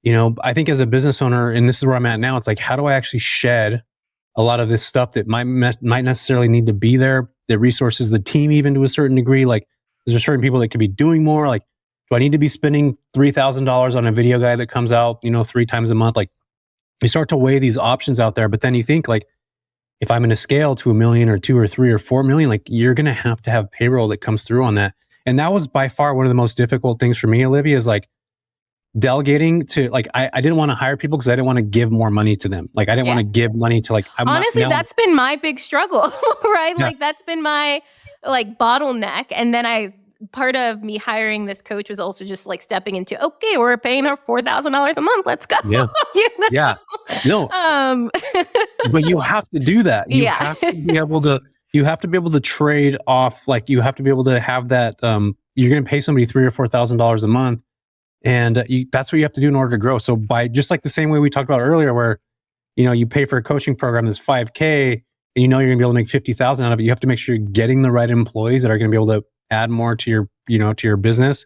B: I think as a business owner, and this is where I'm at now, it's like, how do I actually shed a lot of this stuff that might necessarily need to be there, the resources, the team, even to a certain degree? Like, is there certain people that could be doing more? Like, do I need to be spending $3,000 on a video guy that comes out, 3 times a month? Like, you start to weigh these options out there, but then you think like, if I'm going to scale to $1 million or 2 or 3 or 4 million, like, you're going to have payroll that comes through on that. And that was by far one of the most difficult things for me, Olivia, is like delegating to, like, I didn't want to hire people because I didn't want to give more money to them. Like, I didn't want to give money to like,
A: honestly, that's been my big struggle, right? Like, that's been my like bottleneck. And then part of me hiring this coach was also just like stepping into, okay, we're paying her $4,000 a month. Let's go.
B: Yeah. Yeah. No. But you have to do that. You have to be able to, trade off. Like, you have to be able to have that, you're going to pay somebody $3,000 or $4,000 a month. And that's what you have to do in order to grow. So by just like the same way we talked about earlier, where, you pay for a coaching program that's $5,000 and you're going to be able to make $50,000 out of it. You have to make sure you're getting the right employees that are going to be able to add more to your, to your business.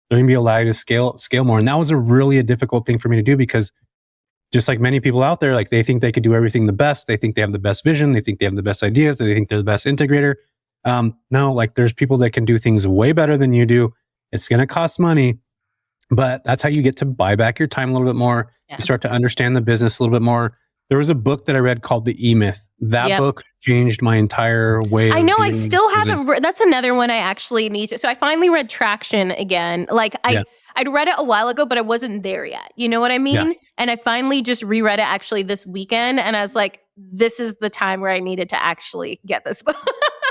B: They're going to be allowed to scale more. And that was a difficult thing for me to do because just like many people out there, like, they think they could do everything the best. They think they have the best vision. They think they have the best ideas. They think they're the best integrator. No, like, there's people that can do things way better than you do. It's going to cost money, but that's how you get to buy back your time a little bit more. You start to understand the business a little bit more. There was a book that I read called The E-Myth. That book changed my entire way. I
A: know. I still haven't. That's another one I actually need to. So I finally read Traction again. Like, I'd read it a while ago, but I wasn't there yet. You know what I mean? Yeah. And I finally just reread it actually this weekend. And I was like, this is the time where I needed to actually get this book.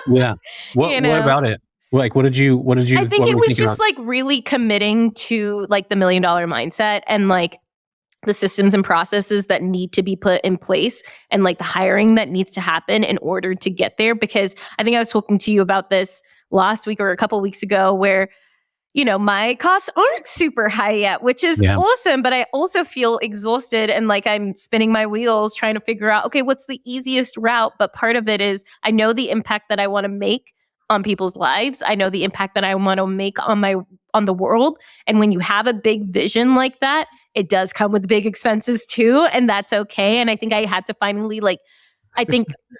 B: Yeah. What about it? Like, what did you?
A: I think it was just like really committing to like the $1 million mindset and like the systems and processes that need to be put in place and like the hiring that needs to happen in order to get there. Because I think I was talking to you about this last week or a couple of weeks ago where, my costs aren't super high yet, which is awesome. But I also feel exhausted and like I'm spinning my wheels trying to figure out, okay, what's the easiest route? But part of it is I know the impact that I want to make on people's lives. I know the impact that I want to make on the world. And when you have a big vision like that, it does come with big expenses too. And that's okay. And I think I had to finally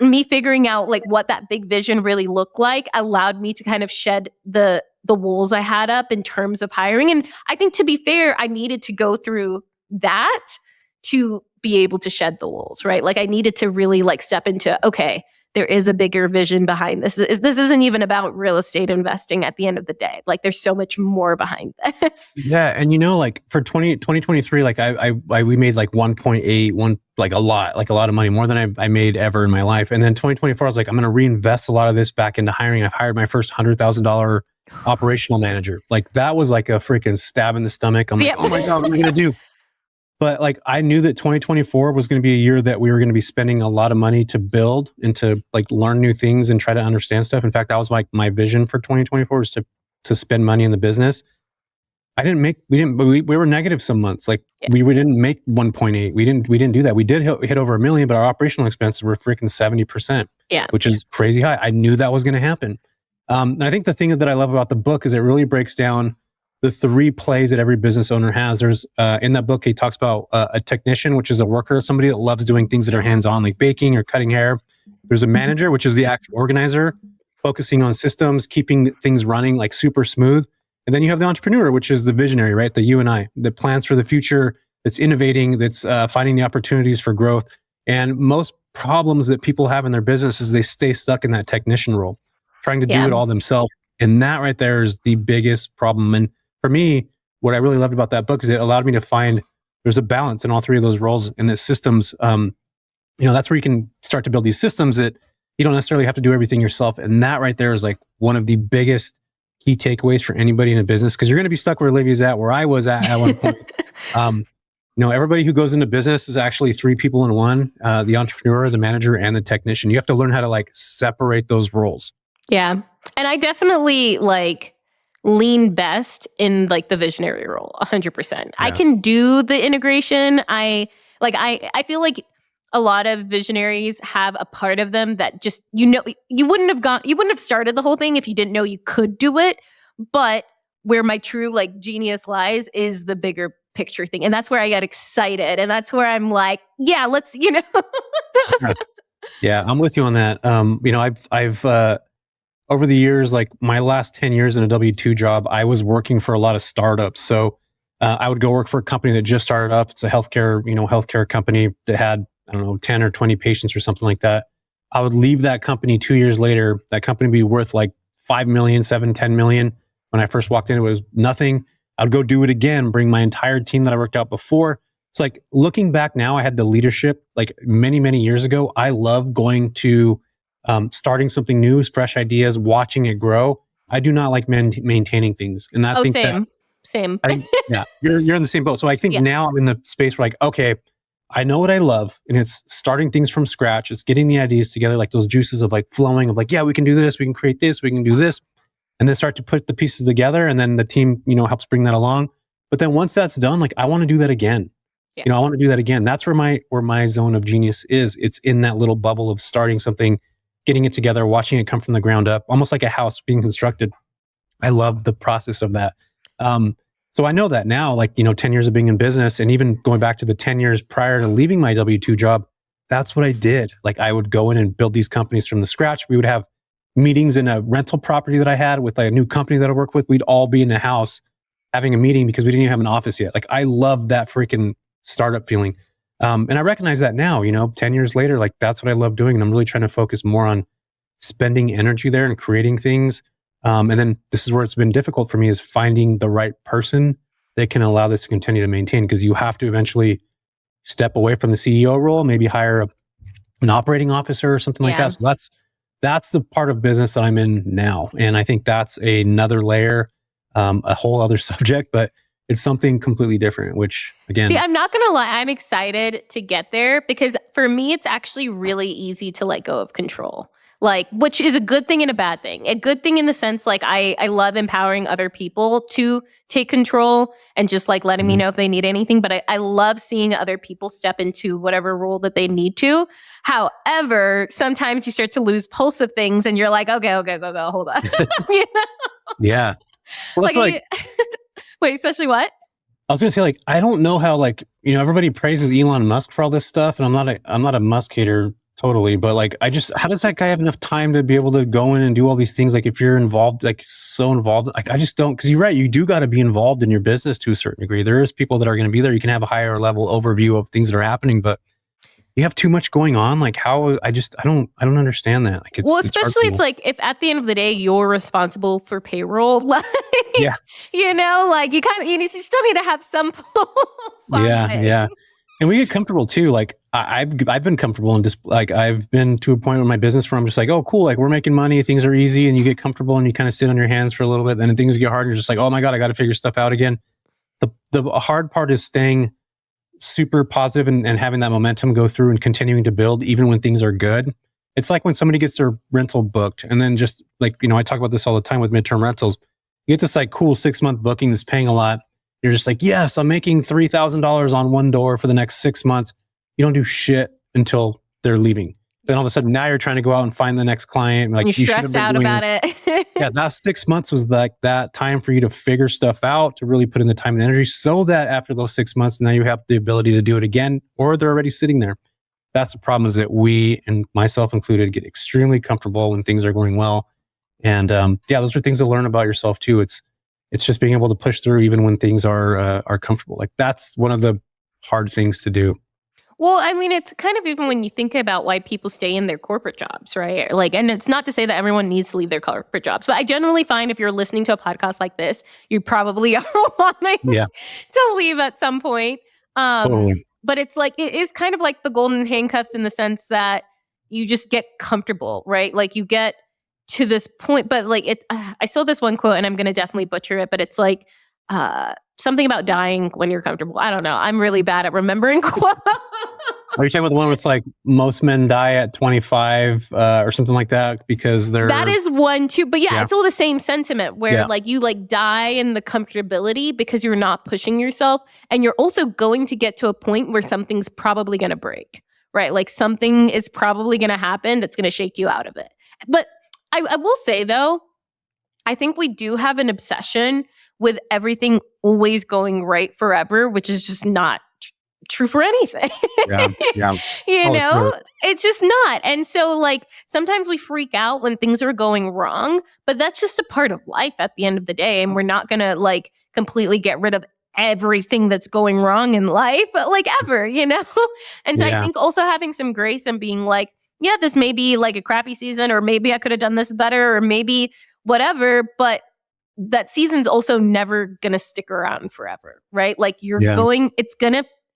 A: me figuring out like what that big vision really looked like allowed me to kind of shed the walls I had up in terms of hiring. And I think, to be fair, I needed to go through that to be able to shed the walls, right? Like, I needed to really like step into, okay, there is a bigger vision behind this. This isn't even about real estate investing at the end of the day. Like, there's so much more behind this.
B: Yeah. And like for 2023, like we made like 1.8, like a lot of money, more than I made ever in my life. And then 2024, I was like, I'm going to reinvest a lot of this back into hiring. I've hired my first $100,000 operational manager. Like, that was like a freaking stab in the stomach. I'm like, oh my God, what am I going to do? But like, I knew that 2024 was going to be a year that we were going to be spending a lot of money to build and to like learn new things and try to understand stuff. In fact, that was like my vision for 2024 was to spend money in the business. We were negative some months. Like we didn't make 1.8. We didn't do that. We did hit over $1 million, but our operational expenses were freaking 70%, which is crazy high. I knew that was going to happen. And I think the thing that I love about the book is it really breaks down the 3 plays that every business owner has. There's in that book, he talks about a technician, which is a worker, somebody that loves doing things that are hands-on, like baking or cutting hair. There's a manager, which is the actual organizer, focusing on systems, keeping things running like super smooth. And then you have the entrepreneur, which is the visionary, right? The you and I, that plans for the future, that's innovating, that's finding the opportunities for growth. And most problems that people have in their business is they stay stuck in that technician role, trying to do it all themselves. And that right there is the biggest problem. And for me, what I really loved about that book is it allowed me to find there's a balance in all 3 of those roles, and that systems, that's where you can start to build these systems that you don't necessarily have to do everything yourself. And that right there is like one of the biggest key takeaways for anybody in a business, because you're going to be stuck where Olivia's at, where I was at one point. Everybody who goes into business is actually 3 people in one, the entrepreneur, the manager, and the technician. You have to learn how to like separate those roles.
A: Yeah. And I definitely like lean best in like the visionary role, 100%. Yeah. I can do the integration. I feel like a lot of visionaries have a part of them that just, you wouldn't have started the whole thing if you didn't know you could do it. But where my true like genius lies is the bigger picture thing. And that's where I get excited. And that's where I'm like, yeah, let's.
B: Yeah, I'm with you on that. I've over the years, like my last 10 years in a W-2 job, I was working for a lot of startups. So I would go work for a company that just started up. It's a healthcare company that had, 10 or 20 patients or something like that. I would leave that company 2 years later. That company would be worth like 5 million, 7, 10 million. When I first walked in, it was nothing. I'd go do it again, bring my entire team that I worked out before. It's like looking back now, I had the leadership like many, many years ago. I love going to starting something new, fresh ideas, watching it grow. I do not like maintaining things. And I think
A: same.
B: You're in the same boat. So I think now I'm in the space where like, okay, I know what I love, and it's starting things from scratch. It's getting the ideas together, like those juices of like flowing of like, yeah, we can do this, we can create this, we can do this. And then start to put the pieces together, and then the team, helps bring that along. But then once that's done, like I want to do that again. Yeah. I want to do that again. That's where my zone of genius is. It's in that little bubble of starting something, getting it together, watching it come from the ground up, almost like a house being constructed. I love the process of that. So I know that now, like, 10 years of being in business, and even going back to the 10 years prior to leaving my W-2 job, that's what I did. Like I would go in and build these companies from the scratch. We would have meetings in a rental property that I had with like a new company that I work with. We'd all be in the house having a meeting because we didn't even have an office yet. Like I love that freaking startup feeling. And I recognize that now, 10 years later, like that's what I love doing. And I'm really trying to focus more on spending energy there and creating things. And then this is where it's been difficult for me, is finding the right person that can allow this to continue to maintain, because you have to eventually step away from the CEO role, maybe hire an operating officer or something like that. So that's the part of business that I'm in now. And I think that's another layer, a whole other subject, but it's something completely different, which again...
A: See, I'm not going to lie. I'm excited to get there, because for me, it's actually really easy to let go of control. Like, which is a good thing and a bad thing. A good thing in the sense, like, I love empowering other people to take control and just like letting me know if they need anything. But I love seeing other people step into whatever role that they need to. However, sometimes you start to lose pulse of things and you're like, okay, go, hold on.
B: Yeah. Well, that's like
A: wait, especially what?
B: I was going to say, like, I don't know how, like, everybody praises Elon Musk for all this stuff. And I'm not a Musk hater totally, but like, how does that guy have enough time to be able to go in and do all these things? Like if you're involved, like so involved, like I just don't, because you're right. You do got to be involved in your business to a certain degree. There is people that are going to be there. You can have a higher level overview of things that are happening, but you have too much going on. Like how, I don't understand that. Like
A: especially it's like if at the end of the day, you're responsible for payroll, like, like you still need to have some pulse on things.
B: Yeah. And we get comfortable too. Like I've been comfortable and just like I've been to a point in my business where I'm just like, oh, cool. Like we're making money, things are easy, and you get comfortable and you kind of sit on your hands for a little bit. Then things get hard, and you're just like, oh my God, I got to figure stuff out again. The hard part is staying super positive and having that momentum go through and continuing to build even when things are good. It's like when somebody gets their rental booked and then just like, I talk about this all the time with midterm rentals. You get this like cool 6-month booking that's paying a lot. You're just like, yes, I'm making $3,000 on one door for the next 6 months. You don't do shit until they're leaving. Then all of a sudden now you're trying to go out and find the next client. Like
A: you're stressed out about it.
B: Yeah, that 6 months was like that time for you to figure stuff out, to really put in the time and energy so that after those 6 months, now you have the ability to do it again, or they're already sitting there. That's the problem, is that we, and myself included, get extremely comfortable when things are going well. And those are things to learn about yourself too. It's just being able to push through even when things are comfortable. Like that's one of the hard things to do.
A: Well, I mean, it's kind of even when you think about why people stay in their corporate jobs, right? Like, and it's not to say that everyone needs to leave their corporate jobs, but I generally find if you're listening to a podcast like this, you probably are wanting to leave at some point.
B: Totally.
A: But it's like, it is kind of like the golden handcuffs in the sense that you just get comfortable, right? Like you get to this point, but like I saw this one quote and I'm going to definitely butcher it, but it's like, something about dying when you're comfortable. I don't know. I'm really bad at remembering quotes.
B: Are you talking about the one where it's like most men die at 25 or something like that because they're...
A: That is one too. But yeah, it's all the same sentiment where like you like die in the comfortability because you're not pushing yourself. And you're also going to get to a point where something's probably going to break, right? Like something is probably going to happen that's going to shake you out of it. But I will say though, I think we do have an obsession with everything always going right forever, which is just not true for anything. It's just not. And so like sometimes we freak out when things are going wrong, but that's just a part of life at the end of the day. And we're not going to like completely get rid of everything that's going wrong in life, but like ever, And so I think also having some grace and being like, yeah, this may be like a crappy season, or maybe I could have done this better, or maybe whatever, but that season's also never going to stick around forever, right? Like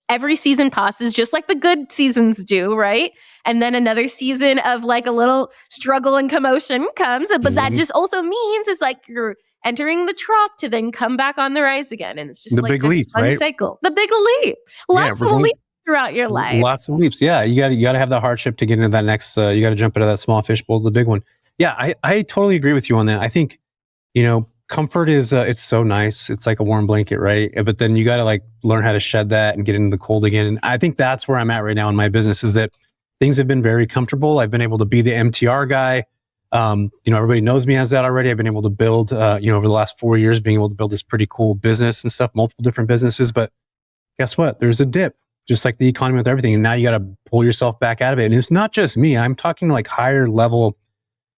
A: every season passes just like the good seasons do, right? And then another season of like a little struggle and commotion comes, but that just also means it's like you're entering the trough to then come back on the rise again. And it's just
B: the
A: like
B: big
A: this
B: leap,
A: fun
B: right?
A: cycle. The big leap. Lots of leaps throughout your life.
B: Lots of leaps. Yeah. You got to have that hardship to get into that next, you got to jump into that small fishbowl, the big one. Yeah. I totally agree with you on that. I think, comfort is, it's so nice. It's like a warm blanket, right? But then you got to like learn how to shed that and get into the cold again. And I think that's where I'm at right now in my business, is that things have been very comfortable. I've been able to be the MTR guy. Everybody knows me as that already. I've been able to build, over the last 4 years, being able to build this pretty cool business and stuff, multiple different businesses. But guess what? There's a dip, just like the economy with everything. And now you got to pull yourself back out of it. And it's not just me. I'm talking like higher level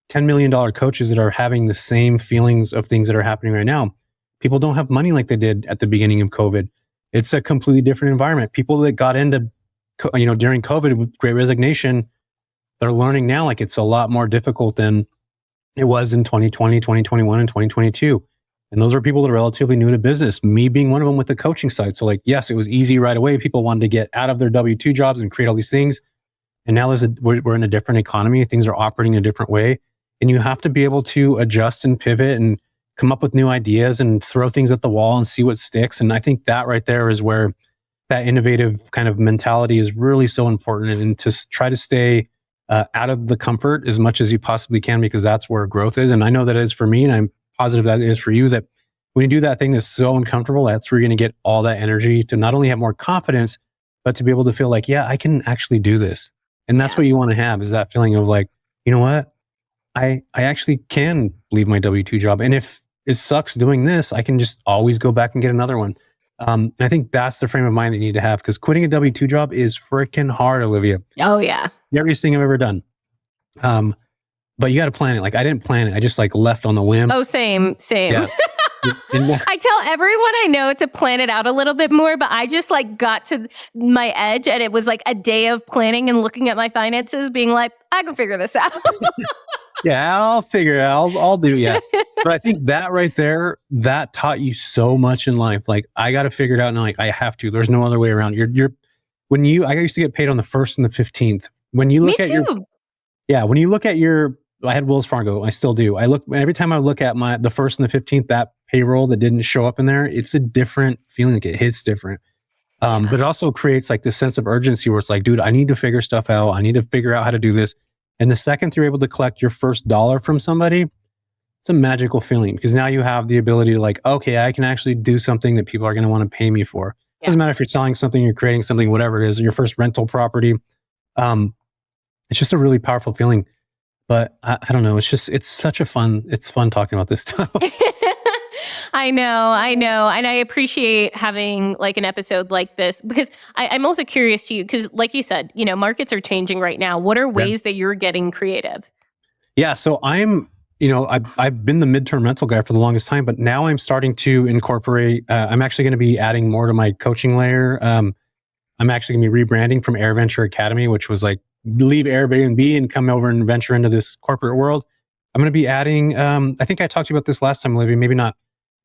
B: $10 million coaches that are having the same feelings of things that are happening right now. People don't have money like they did at the beginning of COVID. It's a completely different environment. People that got into, during COVID with Great Resignation, they're learning now like it's a lot more difficult than it was in 2020, 2021, and 2022. And those are people that are relatively new to business, me being one of them with the coaching side. So like, yes, it was easy right away. People wanted to get out of their W-2 jobs and create all these things. And now we're in a different economy. Things are operating in a different way. And you have to be able to adjust and pivot and come up with new ideas and throw things at the wall and see what sticks. And I think that right there is where that innovative kind of mentality is really so important, and to try to stay out of the comfort as much as you possibly can, because that's where growth is. And I know that is for me, and I'm positive that it is for you, that when you do that thing that's so uncomfortable, that's where you're going to get all that energy to not only have more confidence, but to be able to feel like, yeah, I can actually do this. And that's what you want to have, is that feeling of like, you know what? I actually can leave my W-2 job. And if it sucks doing this, I can just always go back and get another one. And I think that's the frame of mind that you need to have, because quitting a W-2 job is freaking hard, Olivia.
A: Oh, yeah.
B: The everything thing I've ever done. But you got to plan it. Like I didn't plan it. I just like left on the whim.
A: Oh, same.
B: Yeah.
A: I tell everyone I know to plan it out a little bit more, but I just like got to my edge, and it was like a day of planning and looking at my finances being like, I can figure this out.
B: Yeah, I'll figure it out. I'll do. Yeah. But I think that right there, that taught you so much in life. Like I got to figure it out. And like, I have to, there's no other way around. I used to get paid on the 1st and the 15th. When you look when you look at I had Wells Fargo. I still do. Every time I look at the 1st and the 15th, that payroll that didn't show up in there, it's a different feeling. Like it hits different. But it also creates like this sense of urgency where it's like, dude, I need to figure stuff out. I need to figure out how to do this. And the second you're able to collect your first dollar from somebody, it's a magical feeling because now you have the ability to like, okay, I can actually do something that people are going to want to pay me for. Doesn't matter if you're selling something, you're creating something, whatever it is, your first rental property. It's just a really powerful feeling. But I don't know. It's fun talking about this stuff.
A: I know. And I appreciate having like an episode like this because I'm also curious to you because like you said, markets are changing right now. What are ways that you're getting creative?
B: Yeah. So I've been the midterm rental guy for the longest time, but now I'm starting to incorporate, I'm actually going to be adding more to my coaching layer. I'm actually going to be rebranding from Air Venture Academy, which was like leave Airbnb and come over and venture into this corporate world. I'm going to be adding, I think I talked to you about this last time, Olivia, maybe not,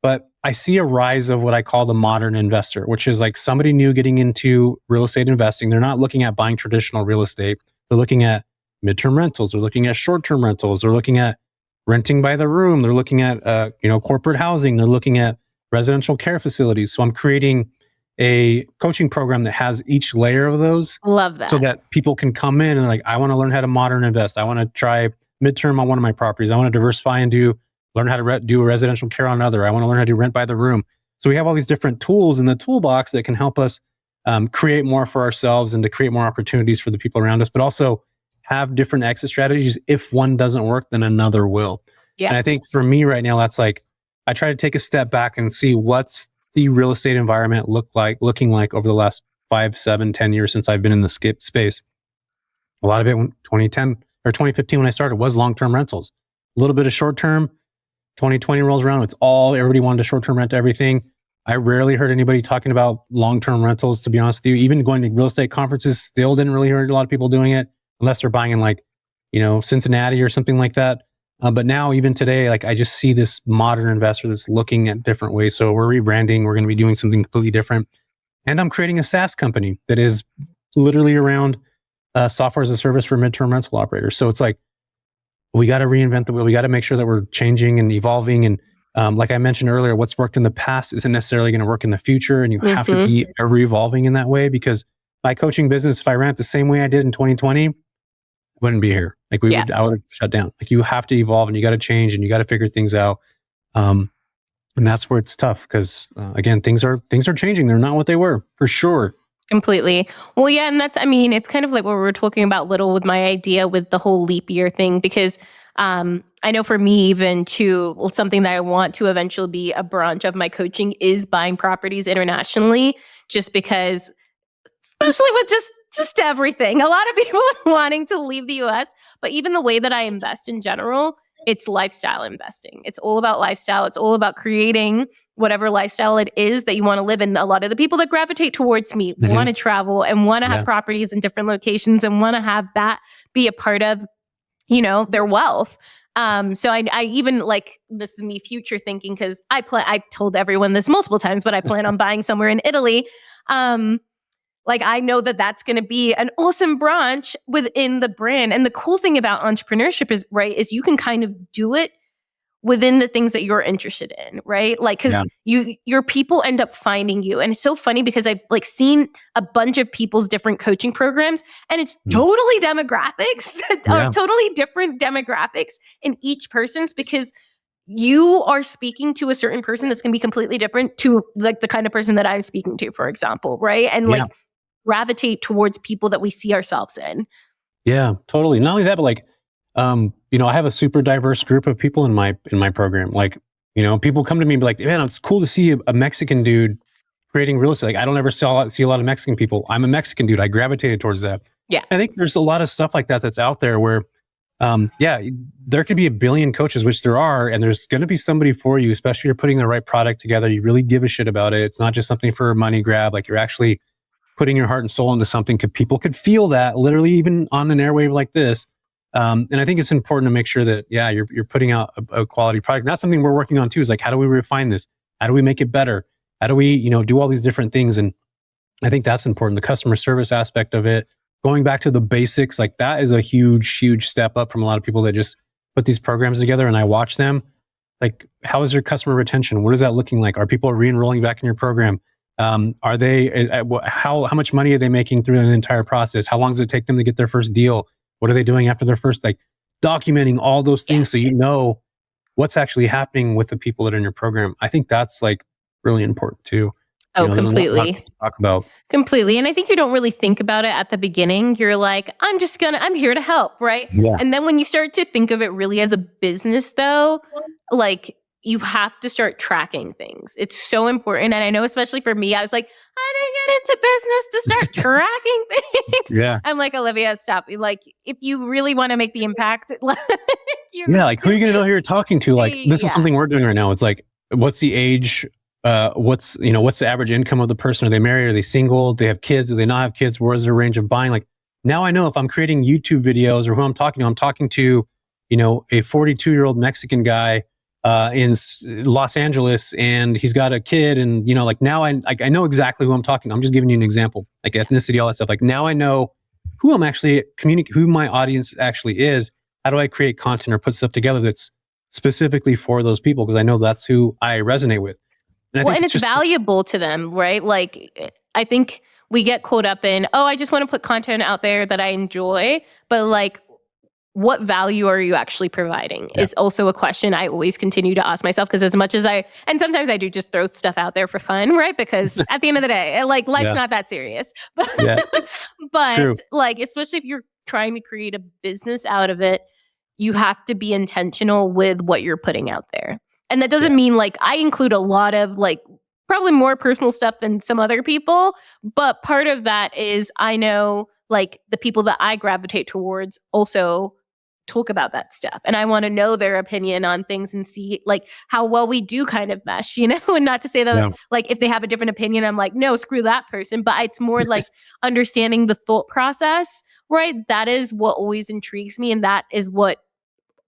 B: but I see a rise of what I call the modern investor, which is like somebody new getting into real estate investing. They're not looking at buying traditional real estate. They're looking at midterm rentals. They're looking at short-term rentals. They're looking at renting by the room. They're looking at, corporate housing. They're looking at residential care facilities. So I'm creating a coaching program that has each layer of those.
A: Love that.
B: So that people can come in and like, I want to learn how to modern invest. I want to try midterm on one of my properties. I want to diversify and learn how to do a residential care on another. I want to learn how to do rent by the room. So we have all these different tools in the toolbox that can help us create more for ourselves and to create more opportunities for the people around us, but also have different exit strategies. If one doesn't work, then another will. Yeah. And I think for me right now, that's like, I try to take a step back and see what's the real estate environment looking like over the last 5, 7, 10 years since I've been in the space. A lot of it, 2010 or 2015 when I started, was long-term rentals. A little bit of short-term. 2020 rolls around. Everybody wanted to short-term rent everything. I rarely heard anybody talking about long-term rentals, to be honest with you. Even going to real estate conferences, still didn't really hear a lot of people doing it, unless they're buying in like, Cincinnati or something like that. But now, even today, like I just see this modern investor that's looking at different ways. So we're rebranding. We're going to be doing something completely different. And I'm creating a SaaS company that is literally around software as a service for midterm rental operators. So it's like, we got to reinvent the wheel. We got to make sure that we're changing and evolving. And like I mentioned earlier, what's worked in the past isn't necessarily going to work in the future. And you have to be ever evolving in that way, because my coaching business, if I ran it the same way I did in 2020, wouldn't be here. Like I would have shut down. Like you have to evolve and you got to change and you got to figure things out. And that's where it's tough because again, things are changing. They're not what they were, for sure.
A: Completely. Well, yeah. And it's kind of like what we were talking about little with my idea with the whole leap year thing, because I know for me, even too, something that I want to eventually be a branch of my coaching is buying properties internationally, just because, especially with just everything. A lot of people are wanting to leave the US, but even the way that I invest in general, it's lifestyle investing. It's all about lifestyle. It's all about creating whatever lifestyle it is that you want to live in. A lot of the people that gravitate towards me want to travel and want to have properties in different locations and want to have that be a part of, their wealth. So I even like, this is me future thinking, because I've told everyone this multiple times, but I plan on buying somewhere in Italy. Like I know that that's going to be an awesome branch within the brand. And the cool thing about entrepreneurship is you can kind of do it within the things that you're interested in, right? Like, cause your people end up finding you. And it's so funny because I've like seen a bunch of people's different coaching programs, and it's totally demographics, totally different demographics in each person's, because you are speaking to a certain person that's going to be completely different to like the kind of person that I'm speaking to, for example. Right. And like gravitate towards people that we see ourselves in. Yeah,
B: totally. Not only that, but like, I have a super diverse group of people in my program. Like, people come to me and be like, man, it's cool to see a Mexican dude creating real estate. Like, I don't ever see a lot of Mexican people. I'm a Mexican dude. I gravitated towards that.
A: Yeah.
B: I think there's a lot of stuff like that that's out there where, there could be a billion coaches, which there are, and there's going to be somebody for you, especially if you're putting the right product together. You really give a shit about it. It's not just something for a money grab. Like you're actually putting your heart and soul into something. People could feel that literally even on an airwave like this. And I think it's important to make sure that, you're putting out a quality product. And that's something we're working on too, is like, how do we refine this? How do we make it better? How do we, do all these different things? And I think that's important. The customer service aspect of it, going back to the basics, like that is a huge, huge step up from a lot of people that just put these programs together. And I watch them, like, how is your customer retention? What is that looking like? Are people re-enrolling back in your program? Are they, how much money are they making through the entire process? How long does it take them to get their first deal? What are they doing after their first, like documenting all those things so you know what's actually happening with the people that are in your program. I think that's like really important too.
A: Oh, completely.
B: Talk about.
A: Completely. And I think you don't really think about it at the beginning. You're like, I'm here to help, right?
B: Yeah.
A: And then when you start to think of it really as a business though, like you have to start tracking things. It's so important. And I know, especially for me, I was like, I didn't get into business to start tracking things.
B: Yeah.
A: I'm like, Olivia, stop. Like, if you really want to make the impact, like,
B: like who are you going to know who you're talking to? Like, this is something we're doing right now. It's like, what's the age? What's the average income of the person? Are they married? Are they single? Do they have kids? Do they not have kids? Where's their range of buying? Like, now I know if I'm creating YouTube videos or who I'm talking to, a 42-year-old Mexican guy in Los Angeles, and he's got a kid, and now I know exactly who I'm talking to. I'm just giving you an example, like ethnicity, all that stuff. Like, now I know who I'm actually who my audience actually is. How do I create content or put stuff together that's specifically for those people? Because I know that's who I resonate with. And
A: it's valuable to them, right? Like, I think we get caught up in, I just want to put content out there that I enjoy, but like, what value are you actually providing is also a question I always continue to ask myself, because as much as and sometimes I do just throw stuff out there for fun, right? Because at the end of the day, like, life's not that serious. But like, especially if you're trying to create a business out of it, you have to be intentional with what you're putting out there. And that doesn't mean like I include a lot of like probably more personal stuff than some other people. But part of that is I know like the people that I gravitate towards also talk about that stuff. And I want to know their opinion on things and see like how well we do kind of mesh, and not to say that like if they have a different opinion, I'm like, no, screw that person. But it's more like understanding the thought process, right? That is what always intrigues me. And that is what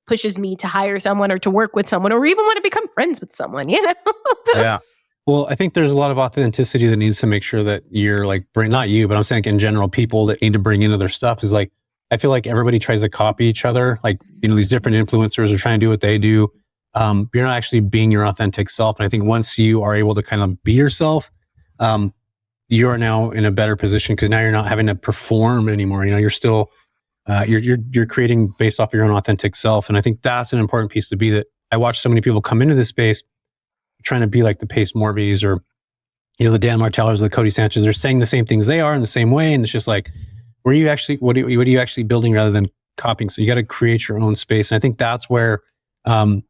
A: pushes me to hire someone or to work with someone or even want to become friends with someone,
B: Yeah. Well, I think there's a lot of authenticity that needs to make sure that you're like, not you, but I'm saying in general, people that need to bring into their stuff is like, I feel like everybody tries to copy each other. Like, these different influencers are trying to do what they do. You're not actually being your authentic self. And I think once you are able to kind of be yourself, you are now in a better position because now you're not having to perform anymore. You're still, you're creating based off your own authentic self. And I think that's an important piece to be that I watch so many people come into this space trying to be like the Pace Morbies or, the Dan Martellers, the Cody Sanchez. They're saying the same things they are in the same way. And it's just like, what are you actually building rather than copying? So you got to create your own space. And I think that's where, being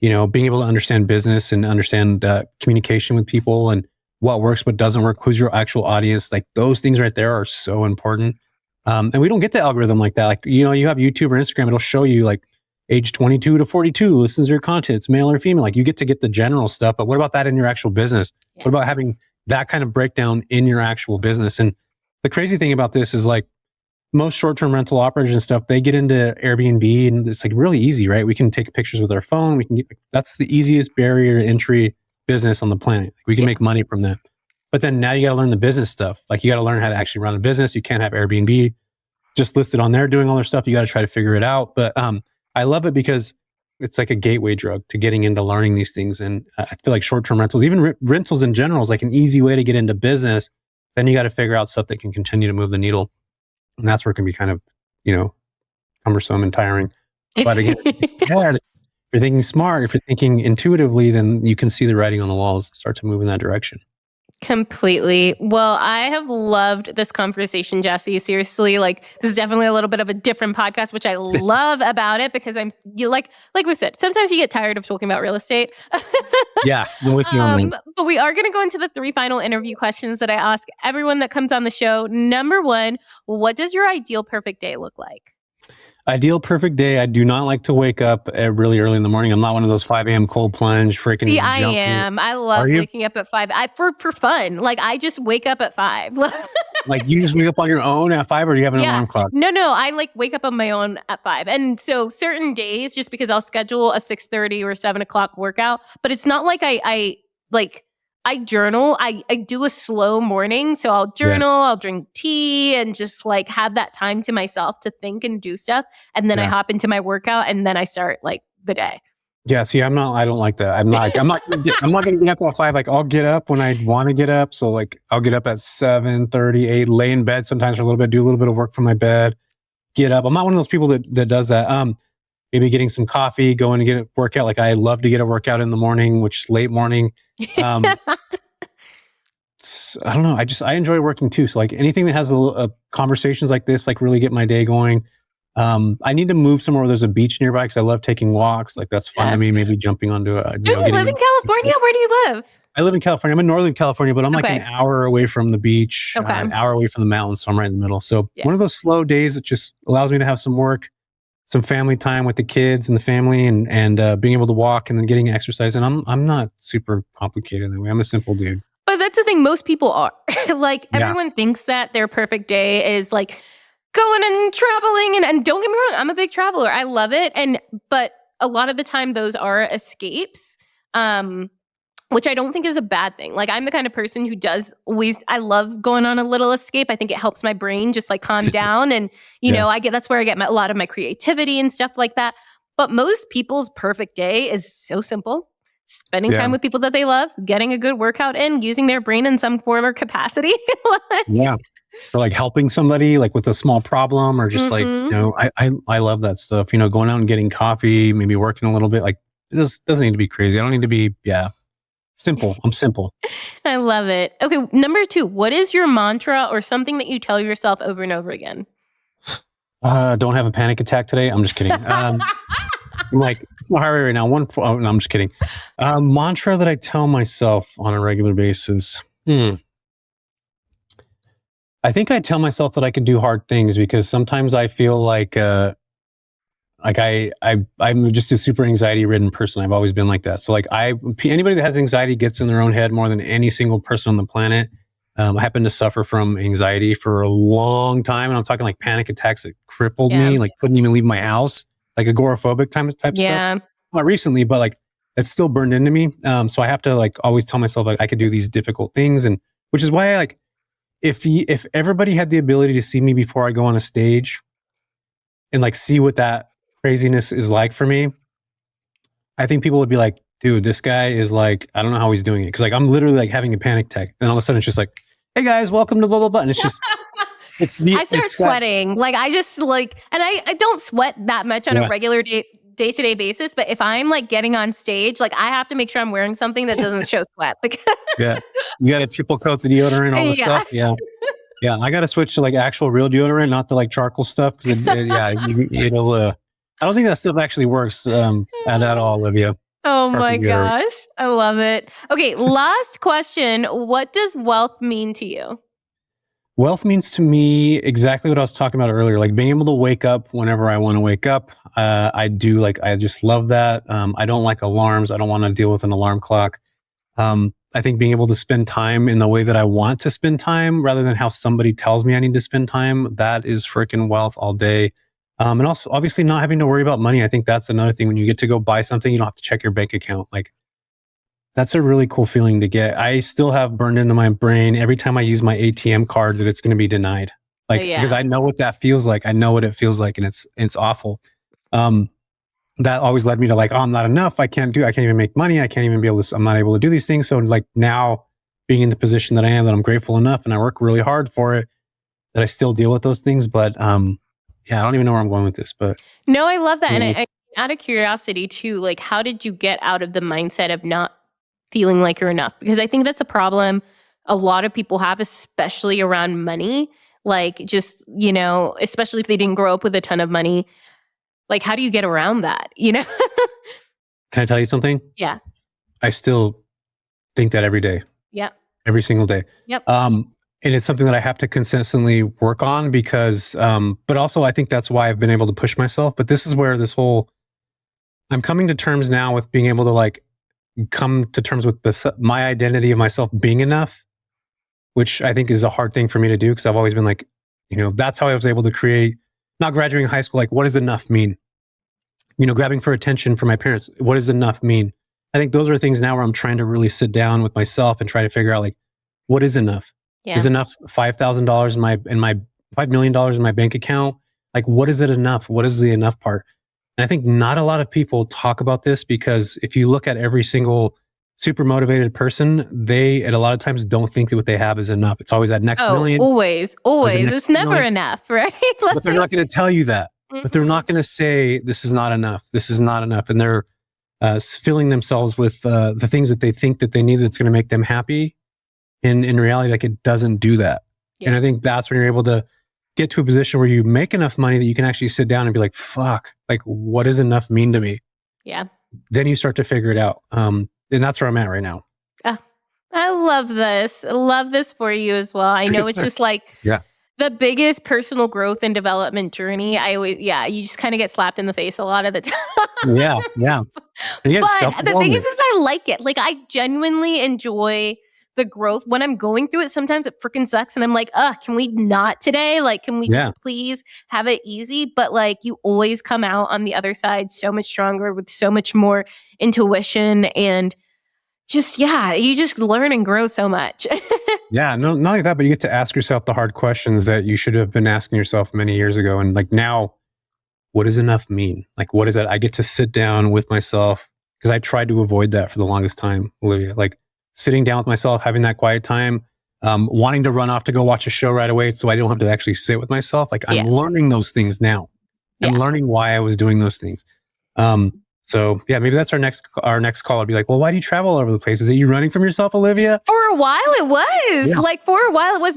B: able to understand business and understand communication with people and what works, what doesn't work, who's your actual audience, like those things right there are so important. And we don't get the algorithm like that. Like, you have YouTube or Instagram, it'll show you like age 22 to 42 listens to your content. It's male or female. Like, you get to get the general stuff, but what about that in your actual business? What about having that kind of breakdown in your actual business? And the crazy thing about this is like most short-term rental operators and stuff, they get into Airbnb and it's like really easy, right? We can take pictures with our phone. We can that's the easiest barrier to entry business on the planet. We can make money from that. But then now you got to learn the business stuff. Like, you got to learn how to actually run a business. You can't have Airbnb just listed on there doing all their stuff. You got to try to figure it out. But I love it because it's like a gateway drug to getting into learning these things. And I feel like short-term rentals, even rentals in general, is like an easy way to get into business. Then you got to figure out stuff that can continue to move the needle. And that's where it can be kind of, cumbersome and tiring. But again, if you're thinking smart, if you're thinking intuitively, then you can see the writing on the walls and start to move in that direction.
A: Completely. Well, I have loved this conversation, Jesse. Seriously, like, this is definitely a little bit of a different podcast, which I love about it because like we said, sometimes you get tired of talking about real estate.
B: Yeah, I'm with you on that.
A: But we are going to go into the 3 final interview questions that I ask everyone that comes on the show. Number 1, what does your ideal perfect day look like?
B: Ideal perfect day. I do not like to wake up really early in the morning. I'm not one of those 5 a.m. cold plunge freaking.
A: See, I am. I love waking up at 5. For fun. Like, I just wake up at 5.
B: Like, you just wake up on your own at 5, or do you have an alarm clock?
A: No. I like wake up on my own at 5. And so certain days, just because I'll schedule a 6:30 or 7 o'clock workout, but it's not like I journal. I do a slow morning. So I'll journal, I'll drink tea and just like have that time to myself to think and do stuff. And then I hop into my workout and then I start like the day.
B: Yeah, see, I don't like that. I'm not going to get up at 5. Like, I'll get up when I want to get up. So like, I'll get up at 7:30, 8, lay in bed sometimes for a little bit, do a little bit of work from my bed, get up. I'm not one of those people that does that. Maybe getting some coffee, going to get a workout. Like, I love to get a workout in the morning, which is late morning. I don't know. I enjoy working too. So like anything that has conversations like this, like really get my day going. I need to move somewhere where there's a beach nearby because I love taking walks. Like that's fun to me. Maybe jumping onto a.
A: Do you live in California? Where do you live?
B: I live in California. I'm in Northern California, but I'm like an hour away from the beach, an hour away from the mountains. So I'm right in the middle. So one of those slow days that just allows me to have some work, some family time with the kids and the family, and being able to walk and then getting exercise. And I'm not super complicated that way. I'm a simple dude.
A: But that's the thing. Most people are like everyone thinks that their perfect day is like going and traveling, and don't get me wrong, I'm a big traveler. I love it. But a lot of the time those are escapes, which I don't think is a bad thing. Like I'm the kind of person who I love going on a little escape. I think it helps my brain just like calm down. And, you know, that's where I get a lot of my creativity and stuff like that. But most people's perfect day is so simple. Spending time with people that they love, getting a good workout in, using their brain in some form or capacity.
B: Or like helping somebody like with a small problem, or just like, you know, I love that stuff. You know, going out and getting coffee, maybe working a little bit. Like this doesn't need to be crazy. I don't need to be simple. I'm simple.
A: I love it. Okay, number 2, what is your mantra or something that you tell yourself over and over again?
B: Don't have a panic attack today. I'm just kidding. I'm like, it's my heart rate right now. No, I'm just kidding. Mantra that I tell myself on a regular basis. I think I tell myself that I could do hard things, because sometimes I feel like I'm just a super anxiety ridden person. I've always been like that. So like anybody that has anxiety gets in their own head more than any single person on the planet. I happen to suffer from anxiety for a long time, and I'm talking like panic attacks that crippled me, like couldn't even leave my house, like agoraphobic type stuff. Not recently, but like it's still burned into me. So I have to like always tell myself like I could do these difficult things, and which is why I like if everybody had the ability to see me before I go on a stage and like see what that craziness is like for me, I think people would be like, dude, this guy is like, I don't know how he's doing it. Cause like, I'm literally like having a panic attack. And all of a sudden it's just like, hey guys, welcome to blah, blah, blah. And it's just,
A: I start sweating. Like I just like, and I don't sweat that much on a regular day-to-day basis. But if I'm like getting on stage, like I have to make sure I'm wearing something that doesn't show sweat.
B: You got to triple coat the deodorant, all this stuff. Yeah. I got to switch to like actual real deodorant, not the like charcoal stuff. Cause it'll, I don't think that stuff actually works at all, Olivia.
A: Oh my gosh. I love it. Okay. Last question. What does wealth mean to you?
B: Wealth means to me exactly what I was talking about earlier, like being able to wake up whenever I want to wake up. I just love that. I don't like alarms. I don't want to deal with an alarm clock. I think being able to spend time in the way that I want to spend time rather than how somebody tells me I need to spend time, that is freaking wealth all day. And also obviously not having to worry about money. I think that's another thing. When you get to go buy something, you don't have to check your bank account. Like that's a really cool feeling to get. I still have burned into my brain every time I use my ATM card that it's going to be denied. Like, because I know what that feels like. I know what it feels like, and it's awful. That always led me to like, oh, I'm not enough. I can't even make money. I'm not able to do these things. So like now being in the position that I am, that I'm grateful enough and I work really hard for it, that I still deal with those things. But I don't even know where I'm going with this, but
A: no, I love that. And I out of curiosity too, like how did you get out of the mindset of not feeling like you're enough? Because I think that's a problem a lot of people have, especially around money. Like just, especially if they didn't grow up with a ton of money. Like, how do you get around that? Can
B: I tell you something?
A: Yeah.
B: I still think that every day.
A: Yeah.
B: Every single day.
A: Yep.
B: And it's something that I have to consistently work on because, but also I think that's why I've been able to push myself. But this is where I'm coming to terms now with being able to like come to terms with my identity of myself being enough, which I think is a hard thing for me to do because I've always been like, that's how I was able to create, not graduating high school, like what does enough mean? Grabbing for attention from my parents, what does enough mean? I think those are things now where I'm trying to really sit down with myself and try to figure out like, what is enough? Yeah. Is enough $5,000 in my $5 million in my bank account? Like, what is it enough? What is the enough part? And I think not a lot of people talk about this, because if you look at every single super motivated person, they at a lot of times don't think that what they have is enough. It's always that next million.
A: Always. It's never enough, right?
B: But they're not going to tell you that. But they're not going to say, this is not enough. This is not enough. And they're filling themselves with the things that they think that they need that's going to make them happy. In reality, like, it doesn't do that. Yeah. And I think that's when you're able to get to a position where you make enough money that you can actually sit down and be like, fuck, like, what does enough mean to me?
A: Yeah.
B: Then you start to figure it out. And that's where I'm at right now.
A: I love this. I love this for you as well. I know it's just like the biggest personal growth and development journey. You just kind of get slapped in the face a lot of the time.
B: Yeah.
A: But the thing is I like it. Like, I genuinely enjoy the growth. When I'm going through it, sometimes it freaking sucks. And I'm like, can we not today? Like, can we just please have it easy? But like, you always come out on the other side so much stronger with so much more intuition and just, you just learn and grow so much.
B: Not only that, but you get to ask yourself the hard questions that you should have been asking yourself many years ago. And like, now, what does enough mean? Like, what is that? I get to sit down with myself, because I tried to avoid that for the longest time, Olivia. Like, sitting down with myself, having that quiet time, wanting to run off to go watch a show right away so I don't have to actually sit with myself. Like, I'm learning those things now. I'm learning why I was doing those things. So maybe that's our next call. I'd be like, well, why do you travel all over the place? Is it you running from yourself, Olivia?
A: For a while it was.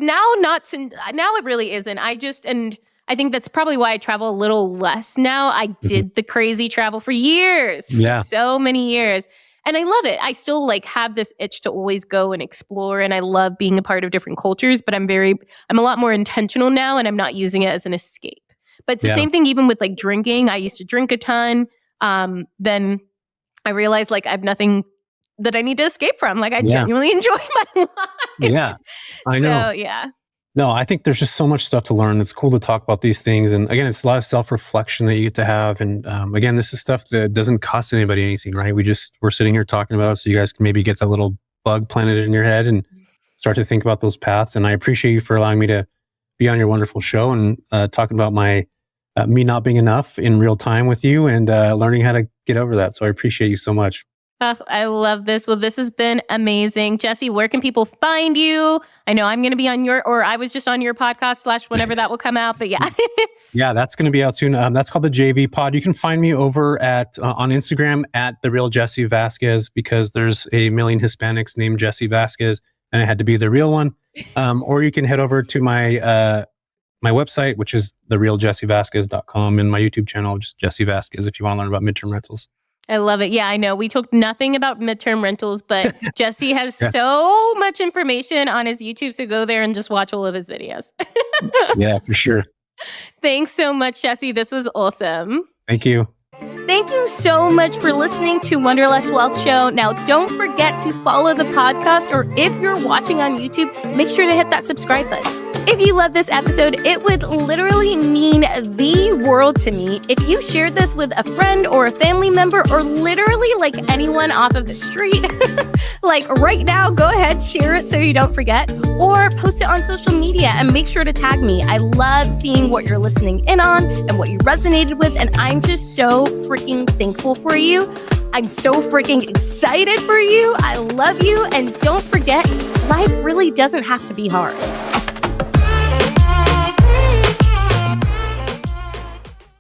A: Now it really isn't. And I think that's probably why I travel a little less now. I did the crazy travel for years, for so many years. And I love it. I still like have this itch to always go and explore. And I love being a part of different cultures, but I'm a lot more intentional now, and I'm not using it as an escape. But it's the same thing even with like drinking. I used to drink a ton. Then I realized like I have nothing that I need to escape from. Like, I genuinely enjoy my life.
B: Yeah, I know.
A: So,
B: No, I think there's just so much stuff to learn. It's cool to talk about these things. And again, it's a lot of self-reflection that you get to have. And again, this is stuff that doesn't cost anybody anything, right? We're sitting here talking about it so you guys can maybe get that little bug planted in your head and start to think about those paths. And I appreciate you for allowing me to be on your wonderful show and talking about me not being enough in real time with you and learning how to get over that. So I appreciate you so much.
A: I love this. Well, this has been amazing. Jesse, where can people find you? I know I'm going to be on I was just on your podcast / whenever that will come out, but
B: Yeah, that's going to be out soon. That's called the JV Pod. You can find me over on Instagram at The Real Jesse Vasquez, because there's a million Hispanics named Jesse Vasquez and it had to be the real one. Or you can head over to my website, which is therealjessevasquez.com, and my YouTube channel, just Jesse Vasquez, if you want to learn about midterm rentals.
A: I love it. Yeah, I know. We talked nothing about midterm rentals, but Jesse has so much information on his YouTube, so go there and just watch all of his videos.
B: Yeah, for sure.
A: Thanks so much, Jesse. This was awesome.
B: Thank you.
A: Thank you so much for listening to Wonderlust Wealth Show. Now, don't forget to follow the podcast, or if you're watching on YouTube, make sure to hit that subscribe button. If you love this episode, it would literally mean the world to me if you shared this with a friend or a family member, or literally like anyone off of the street. Like right now, go ahead, share it so you don't forget, or post it on social media and make sure to tag me. I love seeing what you're listening in on and what you resonated with, and I'm just so freaking thankful for you. I'm so freaking excited for you. I love you, and don't forget, life really doesn't have to be hard.